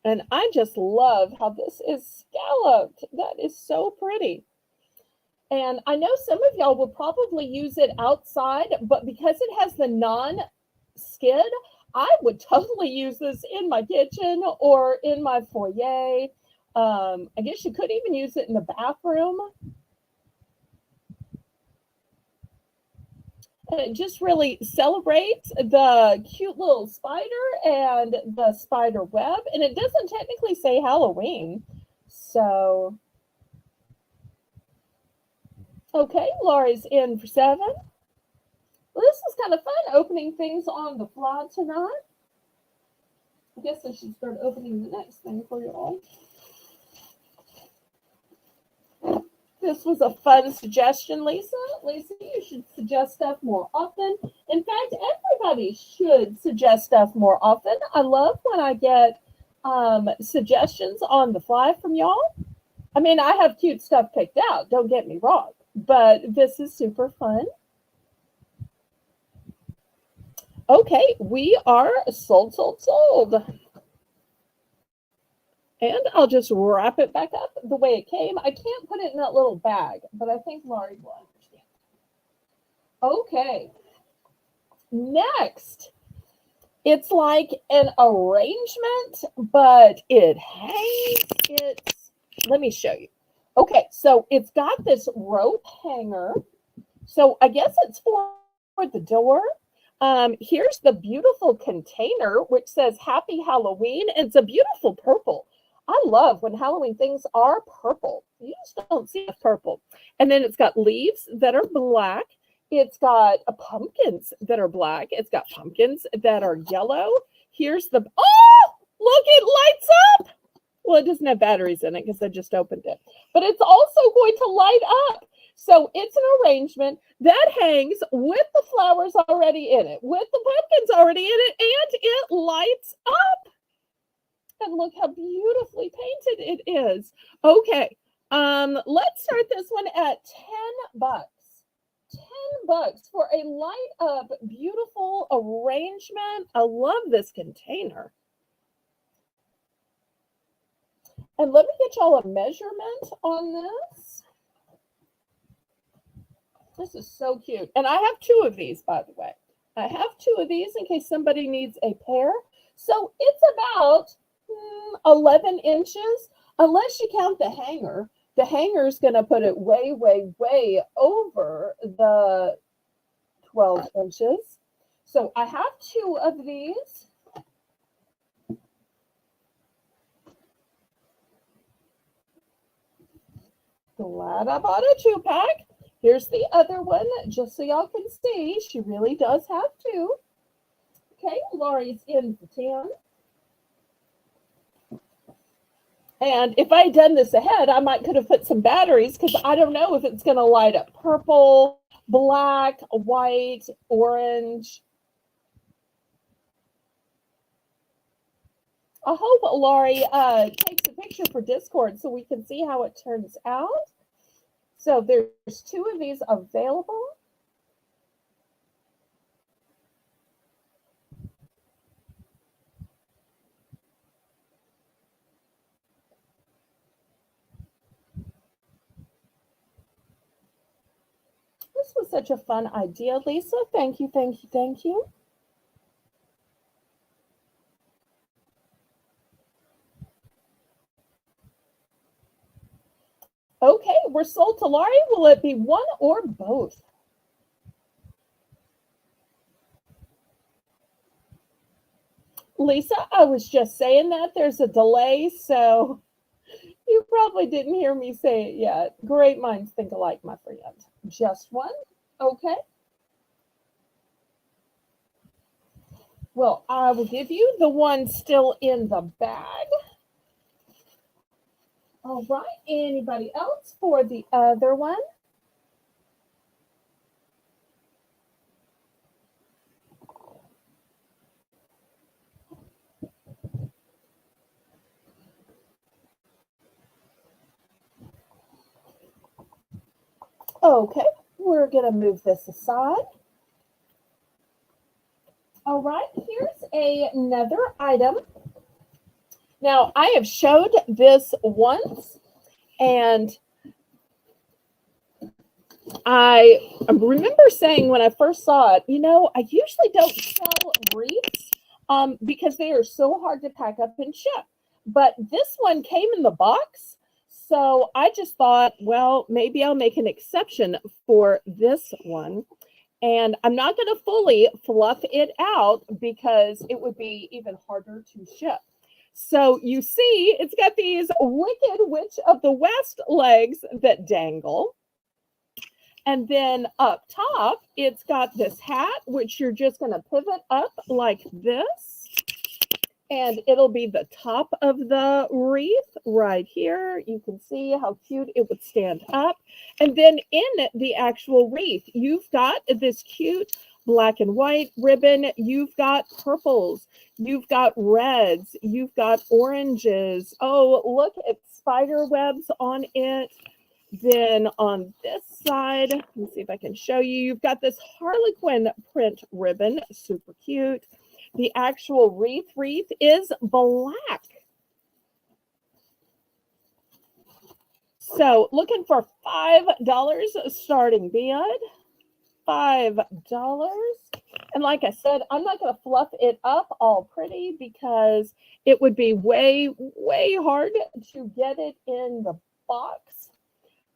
And I just love how this is scalloped. That is so pretty. And I know some of y'all will probably use it outside, but because it has the non-skid, I would totally use this in my kitchen or in my foyer. I guess you could even use it in the bathroom. And it just really celebrates the cute little spider and the spider web. And it doesn't technically say Halloween. So, okay, Laurie's in for 7. Well, this is kind of fun, opening things on the fly tonight. I guess I should start opening the next thing for you all. This was a fun suggestion, Lisa. Lisa, you should suggest stuff more often. In fact, everybody should suggest stuff more often. I love when I get suggestions on the fly from y'all. I mean, I have cute stuff picked out, don't get me wrong, but this is super fun. Okay, we are sold. And I'll just wrap it back up the way it came. I can't put it in that little bag, but I think Laurie will understand. Okay. Next, it's like an arrangement, but it hangs. Let me show you. Okay, so it's got this rope hanger. So I guess it's for the door. Here's the beautiful container, which says Happy Halloween. It's a beautiful purple. I love when Halloween things are purple. You just don't see purple. And then it's got leaves that are black. It's got pumpkins that are black. It's got pumpkins that are yellow. Here's the, oh, look, it lights up. Well, it doesn't have batteries in it because I just opened it. But it's also going to light up. So it's an arrangement that hangs with the flowers already in it, with the pumpkins already in it, and it lights up. And look how beautifully painted it is. Okay, let's start this one at $10. $10 for a light up, beautiful arrangement. I love this container. And let me get y'all a measurement on this. This is so cute. And I have 2 of these, by the way. I have 2 of these in case somebody needs a pair. So it's about 11 inches, unless you count the hanger. The hanger is going to put it way, way, way over the 12 inches. So I have 2 of these. Glad I bought a 2-pack. Here's the other one, just so y'all can see. She really does have 2. Okay, Lori's in the 10. And if I had done this ahead, I could have put some batteries because I don't know if it's going to light up purple, black, white, orange. I hope Lori takes a picture for Discord so we can see how it turns out. So there's 2 of these available. This was such a fun idea, Lisa. Thank you, thank you, thank you. Okay, we're sold to Lori. Will it be one or both? Lisa, I was just saying that there's a delay, so you probably didn't hear me say it yet. Great minds think alike, my friend. Just one? Okay. Well, I will give you the one still in the bag. All right. Anybody else for the other one? Okay, we're going to move this aside. All right, here's another item. Now, I have showed this once, and I remember saying when I first saw it, I usually don't sell wreaths because they are so hard to pack up and ship. But this one came in the box, so I just thought, well, maybe I'll make an exception for this one. And I'm not going to fully fluff it out because it would be even harder to ship. So you see, it's got these Wicked Witch of the West legs that dangle. And then up top, it's got this hat, which you're just going to pivot up like this. And it'll be the top of the wreath right here. You can see how cute it would stand up. And then in the actual wreath, you've got this cute black and white ribbon. You've got purples. You've got reds. You've got oranges. Oh, look at spider webs on it. Then on this side, let me see if I can show you. You've got this Harlequin print ribbon. Super cute. The actual wreath is black. So looking for $5 starting bid. $5. And like I said, I'm not going to fluff it up all pretty because it would be way, way hard to get it in the box.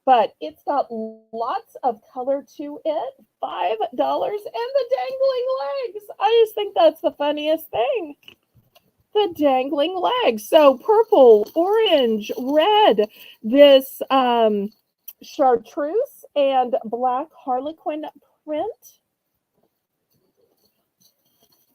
But it's got lots of color to it. $5 and the dangling legs. I just think that's the funniest thing. The dangling legs. So purple, orange, red, this chartreuse and black Harlequin print.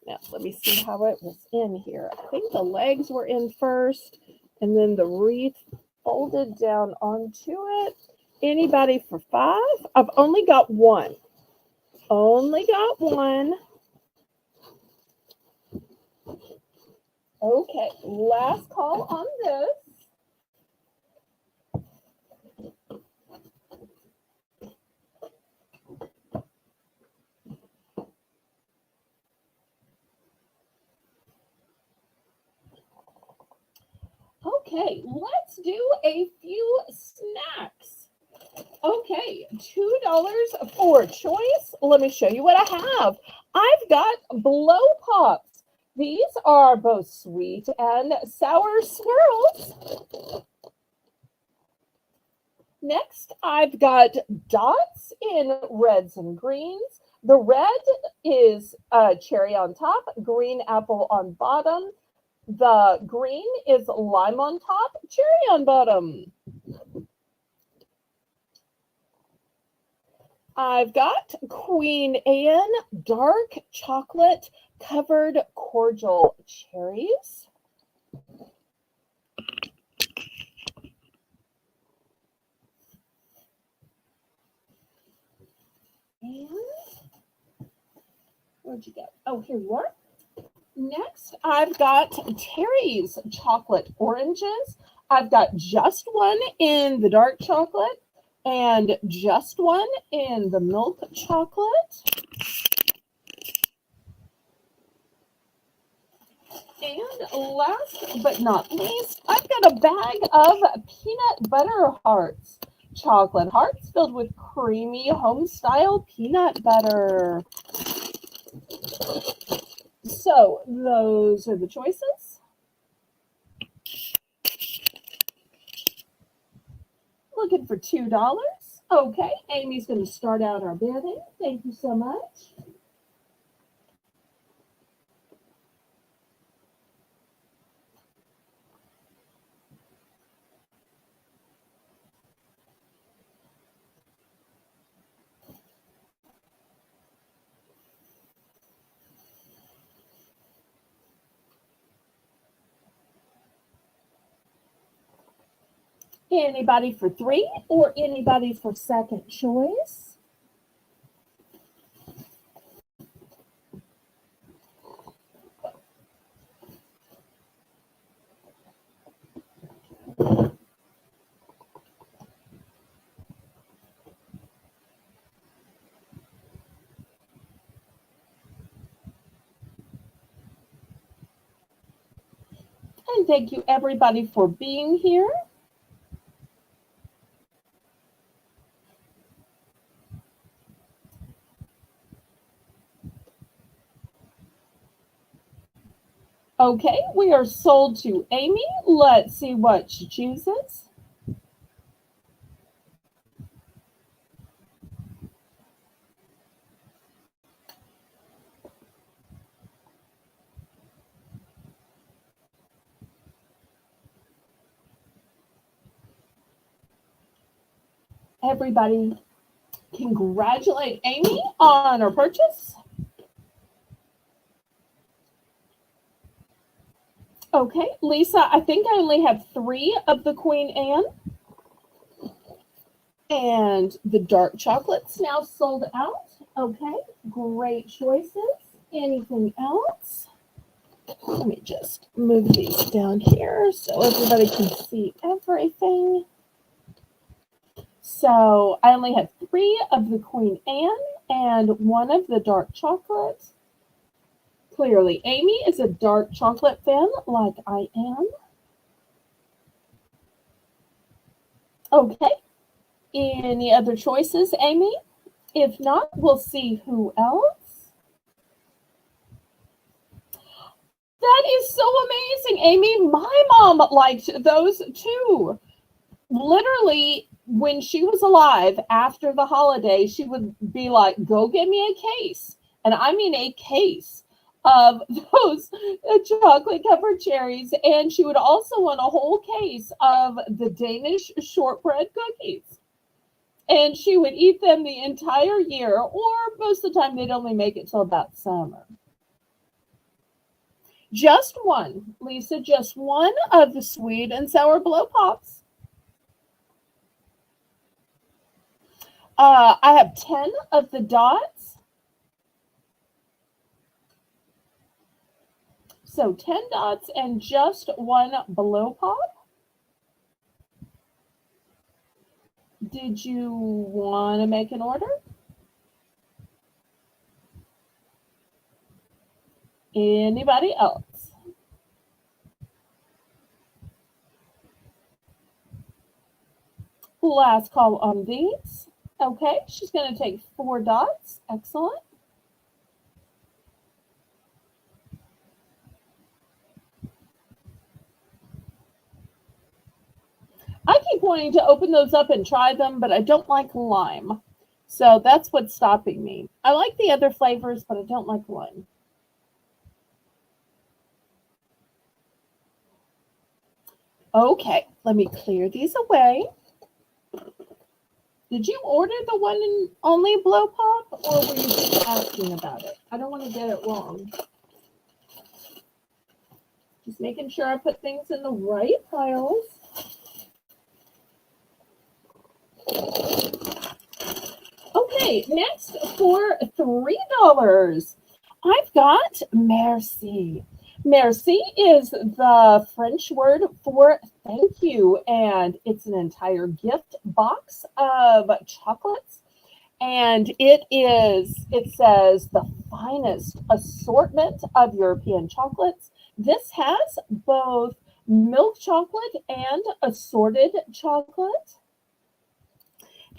Now, let me see how it was in here. I think the legs were in first, and then the wreath folded down onto it. Anybody for $5? I've only got one. Only got one. Okay, last call on this. Okay, let's do a few snacks. Okay, $2 for choice. Let me show you what I have. I've got blow pops. These are both sweet and sour swirls. Next, I've got dots in reds and greens. The red is cherry on top, green apple on bottom. The green is lime on top, cherry on bottom. I've got Queen Anne dark chocolate covered cordial cherries. And where'd you go? Oh, here you are. Next, I've got Terry's chocolate oranges. I've got just one in the dark chocolate and just one in the milk chocolate. And last but not least, I've got a bag of peanut butter hearts. Chocolate hearts filled with creamy home-style peanut butter. So those are the choices. Looking for $2. Okay, Amy's going to start out our bidding. Thank you so much. Anybody for 3 or anybody for second choice? And thank you everybody for being here. Okay, we are sold to Amy. Let's see what she chooses. Everybody congratulate Amy on her purchase. Okay, Lisa, I think I only have 3 of the Queen Anne. And the dark chocolate's now sold out. Okay, great choices. Anything else? Let me just move these down here so everybody can see everything. So I only have 3 of the Queen Anne and 1 of the dark chocolate. Clearly, Amy is a dark chocolate fan like I am. Okay. Any other choices, Amy? If not, we'll see who else. That is so amazing, Amy. My mom liked those too. Literally, when she was alive after the holiday, she would be like, go get me a case. And I mean a case of those chocolate covered cherries. And she would also want a whole case of the Danish shortbread cookies. And she would eat them the entire year, or most of the time they'd only make it till about summer. Just one, Lisa, just one of the sweet and sour blow pops. I have 10 of the dots. So 10 dots and just one blow pop. Did you want to make an order? Anybody else? Last call on these. Okay, she's going to take 4 dots. Excellent. I keep wanting to open those up and try them, but I don't like lime. So that's what's stopping me. I like the other flavors, but I don't like lime. Okay, let me clear these away. Did you order the one and only blow pop, or were you just asking about it? I don't want to get it wrong. Just making sure I put things in the right piles. Okay, next for $3, I've got merci. Merci is the French word for thank you, and it's an entire gift box of chocolates. And it says the finest assortment of European chocolates. This has both milk chocolate and assorted chocolate.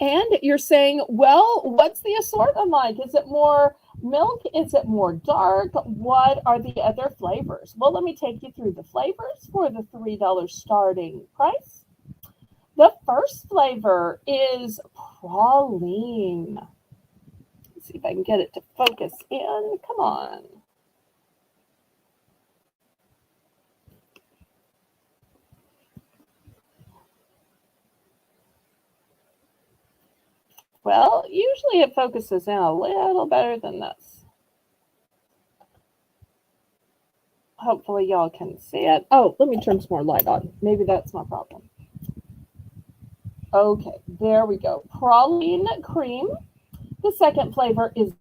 And you're saying, well, what's the assortment like? Is it more milk? Is it more dark? What are the other flavors? Well, let me take you through the flavors for the $3 starting price. The first flavor is praline. Let's see if I can get it to focus in. Come on. Well, usually it focuses in a little better than this. Hopefully y'all can see it. Oh, let me turn some more light on. Maybe that's my problem. Okay, there we go. Praline cream. The second flavor is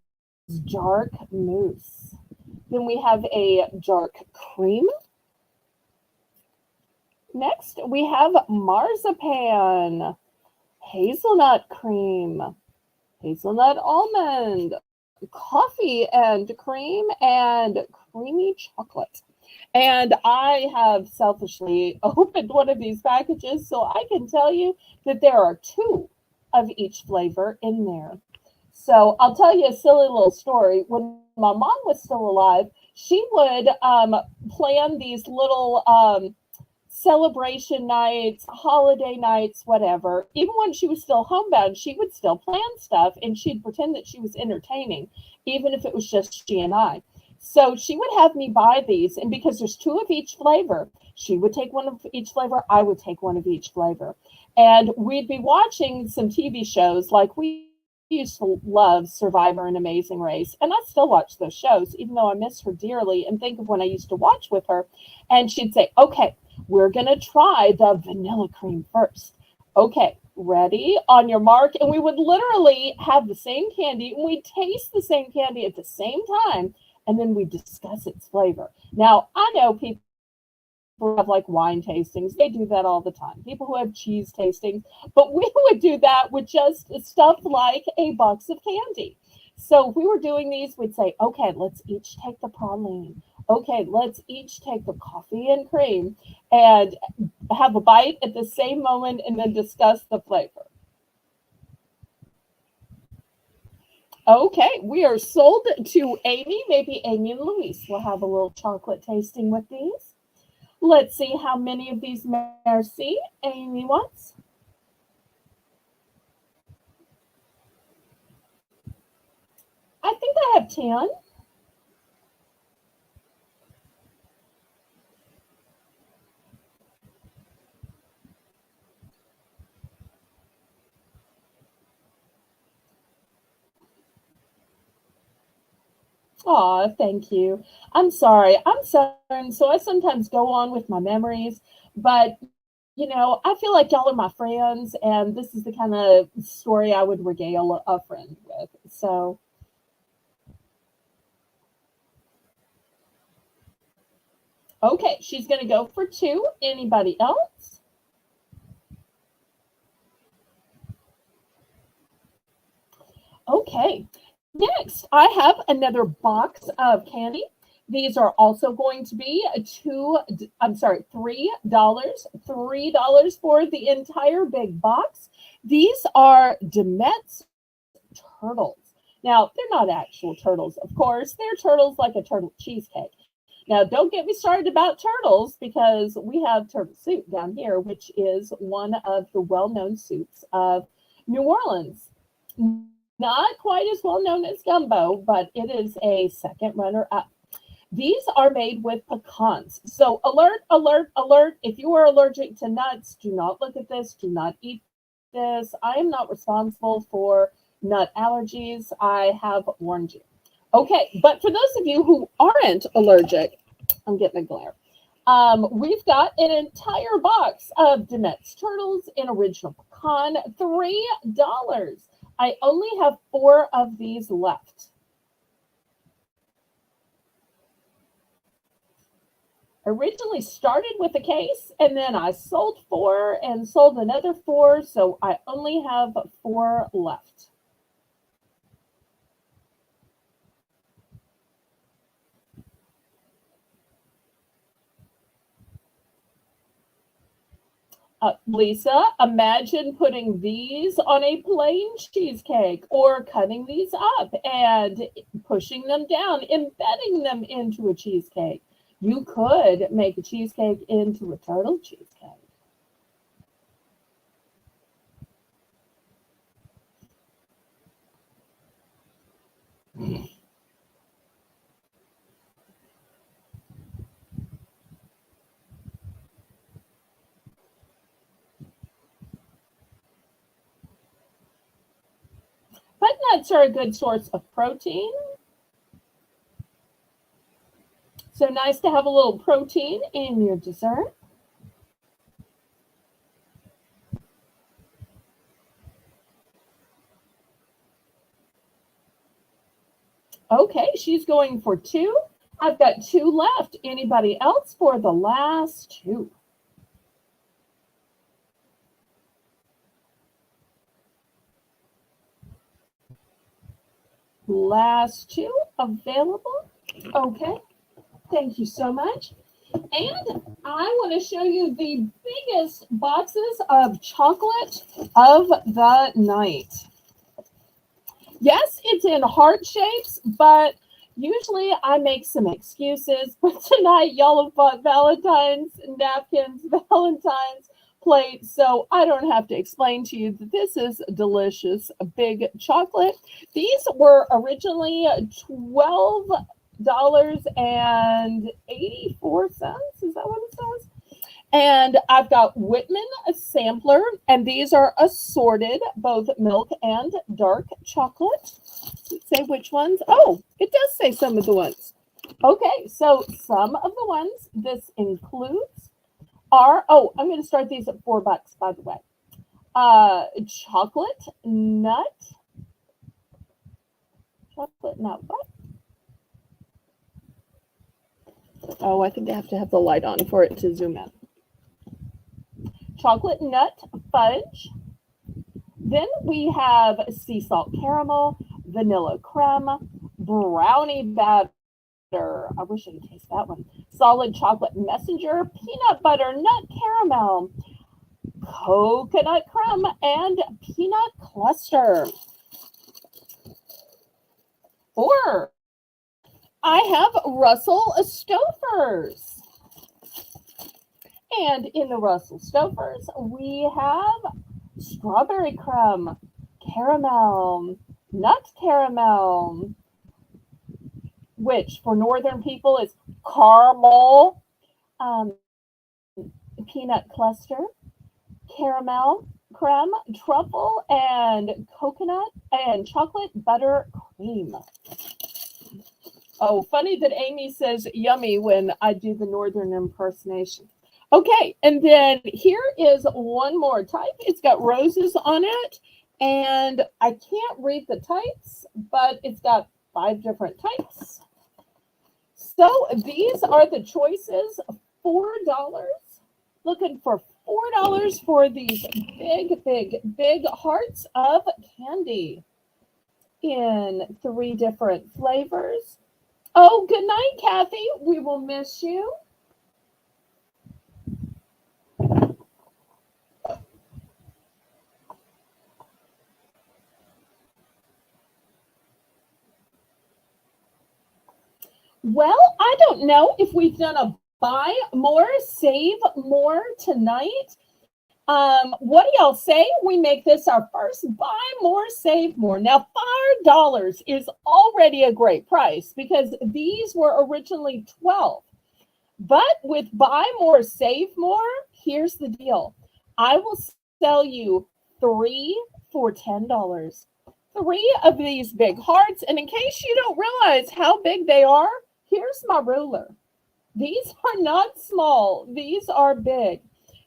dark mousse. Then we have a dark cream. Next, we have marzipan, hazelnut cream, hazelnut almond, coffee and cream, and creamy chocolate. And I have selfishly opened one of these packages so I can tell you that there are 2 of each flavor in there. So I'll tell you a silly little story. When my mom was still alive, she would plan these little celebration nights, holiday nights, whatever. Even when she was still homebound, she would still plan stuff and she'd pretend that she was entertaining, even if it was just she and I. So she would have me buy these, and because there's 2 of each flavor, she would take one of each flavor, I would take one of each flavor. And we'd be watching some TV shows like we used to love Survivor and Amazing Race, and I still watch those shows, even though I miss her dearly and think of when I used to watch with her. And she'd say, okay, we're going to try the vanilla cream first. Okay, ready? On your mark. And we would literally have the same candy and we'd taste the same candy at the same time. And then we discuss its flavor. Now, I know people who have like wine tastings, they do that all the time. People who have cheese tastings, but we would do that with just stuff like a box of candy. So if we were doing these, we'd say, okay, let's each take the praline. Okay, let's each take the coffee and cream and have a bite at the same moment and then discuss the flavor. Okay, we are sold to Amy. Maybe Amy and Luis will have a little chocolate tasting with these. Let's see how many of these merci Amy wants. I think I have 10. Aw, thank you. I'm sorry. I'm Southern, so I sometimes go on with my memories, but I feel like y'all are my friends, and this is the kind of story I would regale a friend with. So, okay, she's going to go for 2. Anybody else? Okay, next, I have another box of candy. These are also going to be $3 for the entire big box. These are Demet's turtles. Now, they're not actual turtles, of course. They're turtles like a turtle cheesecake. Now, don't get me started about turtles because we have turtle soup down here, which is one of the well-known soups of New Orleans. Not quite as well known as gumbo, but it is a second runner up. These are made with pecans. So alert, alert, alert. If you are allergic to nuts, do not look at this. Do not eat this. I am not responsible for nut allergies. I have warned you. Okay, but for those of you who aren't allergic, I'm getting a glare. We've got an entire box of Demet's turtles in original pecan, $3. I only have 4 of these left. Originally started with a case, and then I sold 4 and sold another 4, so I only have 4 left. Lisa, imagine putting these on a plain cheesecake or cutting these up and pushing them down, embedding them into a cheesecake. You could make a cheesecake into a turtle cheesecake. But nuts are a good source of protein. So nice to have a little protein in your dessert. Okay, she's going for 2. I've got 2 left. Anybody else for the last 2? Last 2 available. Okay, thank you so much. And I want to show you the biggest boxes of chocolate of the night. Yes, it's in heart shapes, but usually I make some excuses. But tonight, y'all have bought Valentine's napkins, Valentine's plates, so I don't have to explain to you that this is delicious, big chocolate. These were originally $12.84. Is that what it says? And I've got Whitman, a sampler, and these are assorted, both milk and dark chocolate. Does it say which ones? Oh, it does say some of the ones. Okay, so some of the ones this includes are, oh, I'm going to start these at $4, by the way. Chocolate nut. Chocolate nut what? Oh, I think I have to have the light on for it to zoom in. Chocolate nut fudge. Then we have sea salt caramel, vanilla creme, brownie batter. I wish I could taste that one. Solid chocolate messenger, peanut butter, nut caramel, coconut creme, and peanut cluster. Or I have Russell Stouffer's. And in the Russell Stouffer's, we have strawberry creme, caramel, nut caramel, which for northern people is caramel, peanut cluster, caramel, creme, truffle, and coconut, and chocolate butter cream. Oh, funny that Amy says yummy when I do the northern impersonation. Okay, and then here is one more type. It's got roses on it, and I can't read the types, but it's got 5 different types. So these are the choices, $4. Looking for $4 for these big, big, big hearts of candy in 3 different flavors. Oh, good night, Kathy. We will miss you. Well, I don't know if we've done a buy more, save more tonight. What do y'all say? We make this our first buy more, save more. Now, $5 is already a great price because these were originally 12. But with buy more, save more, here's the deal. I will sell you 3 for $10. Three of these big hearts. And in case you don't realize how big they are, here's my ruler. These are not small, these are big.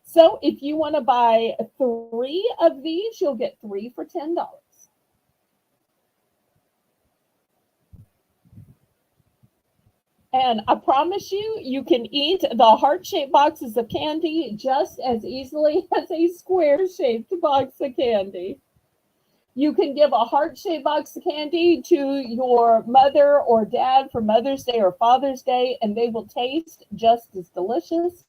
So if you want to buy 3 of these, you'll get 3 for $10. And I promise you, you can eat the heart-shaped boxes of candy just as easily as a square-shaped box of candy. You can give a heart-shaped box of candy to your mother or dad for Mother's Day or Father's Day, and they will taste just as delicious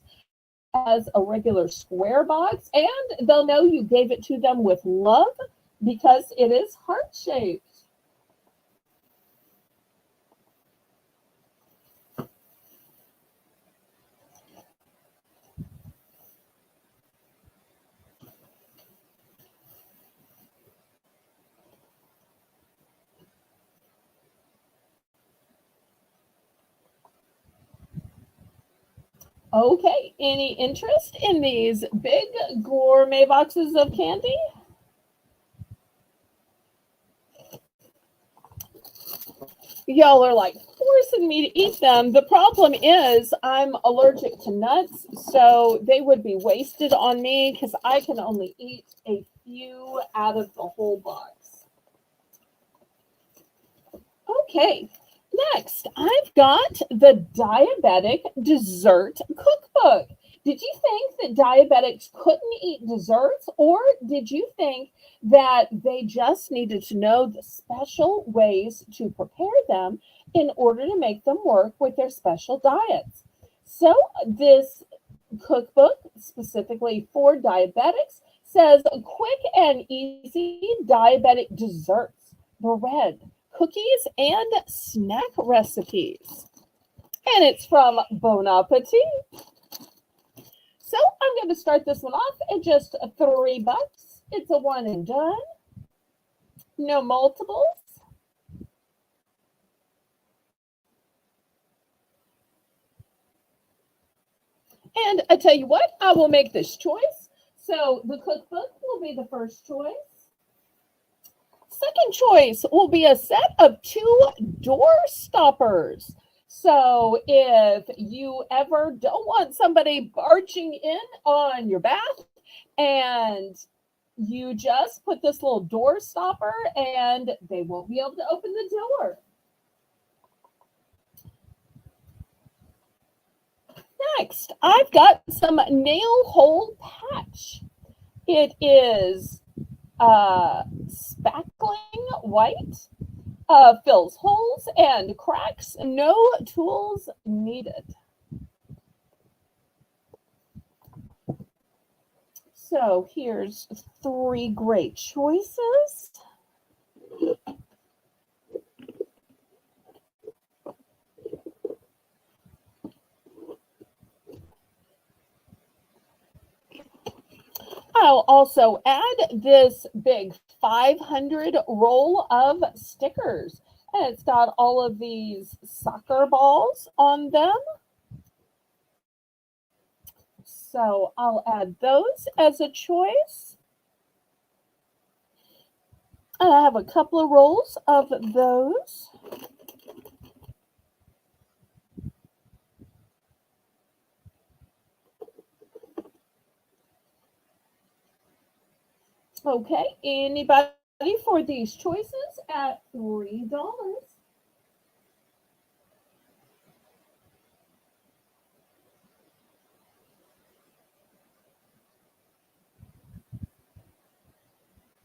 as a regular square box. And they'll know you gave it to them with love because it is heart-shaped. Okay, any interest in these big gourmet boxes of candy? Y'all are like forcing me to eat them. The problem is I'm allergic to nuts, so they would be wasted on me because I can only eat a few out of the whole box. Okay, next I've got the diabetic dessert cookbook. Did you think that diabetics couldn't eat desserts, or did you think that they just needed to know the special ways to prepare them in order to make them work with their special diets? So, this cookbook, specifically for diabetics, says quick and easy diabetic desserts, bread, cookies, and snack recipes. And it's from Bon Appetit. So I'm going to start this one off at just $3. It's a one and done. No multiples. And I tell you what, I will make this choice. So the cookbook will be the first choice. Second choice will be a set of 2 door stoppers. So if you ever don't want somebody barging in on your bath, and you just put this little door stopper and they won't be able to open the door. Next, I've got some nail hole patch. It is spackling white, fills holes and cracks, no tools needed. So here's 3 great choices. I'll also add this big 500 roll of stickers. And it's got all of these soccer balls on them. So I'll add those as a choice. And I have a couple of rolls of those. Okay, anybody for these choices at $3?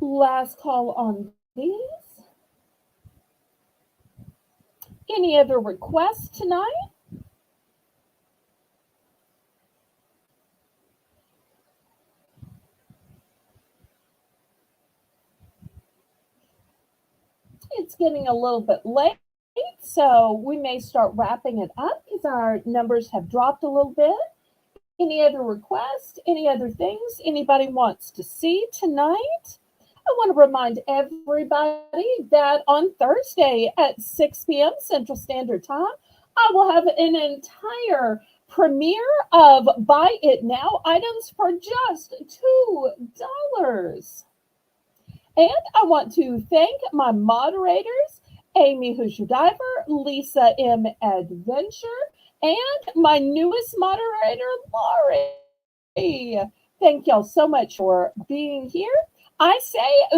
Last call on these. Any other requests tonight? It's getting a little bit late, so we may start wrapping it up because our numbers have dropped a little bit. Any other requests? Any other things anybody wants to see tonight? I want to remind everybody that on Thursday at 6 p.m. Central Standard Time, I will have an entire premiere of Buy It Now items for just $2. And I want to thank my moderators, Amy Who's Your Diver, Lisa M. Adventure, and my newest moderator, Laurie. Thank y'all so much for being here. I say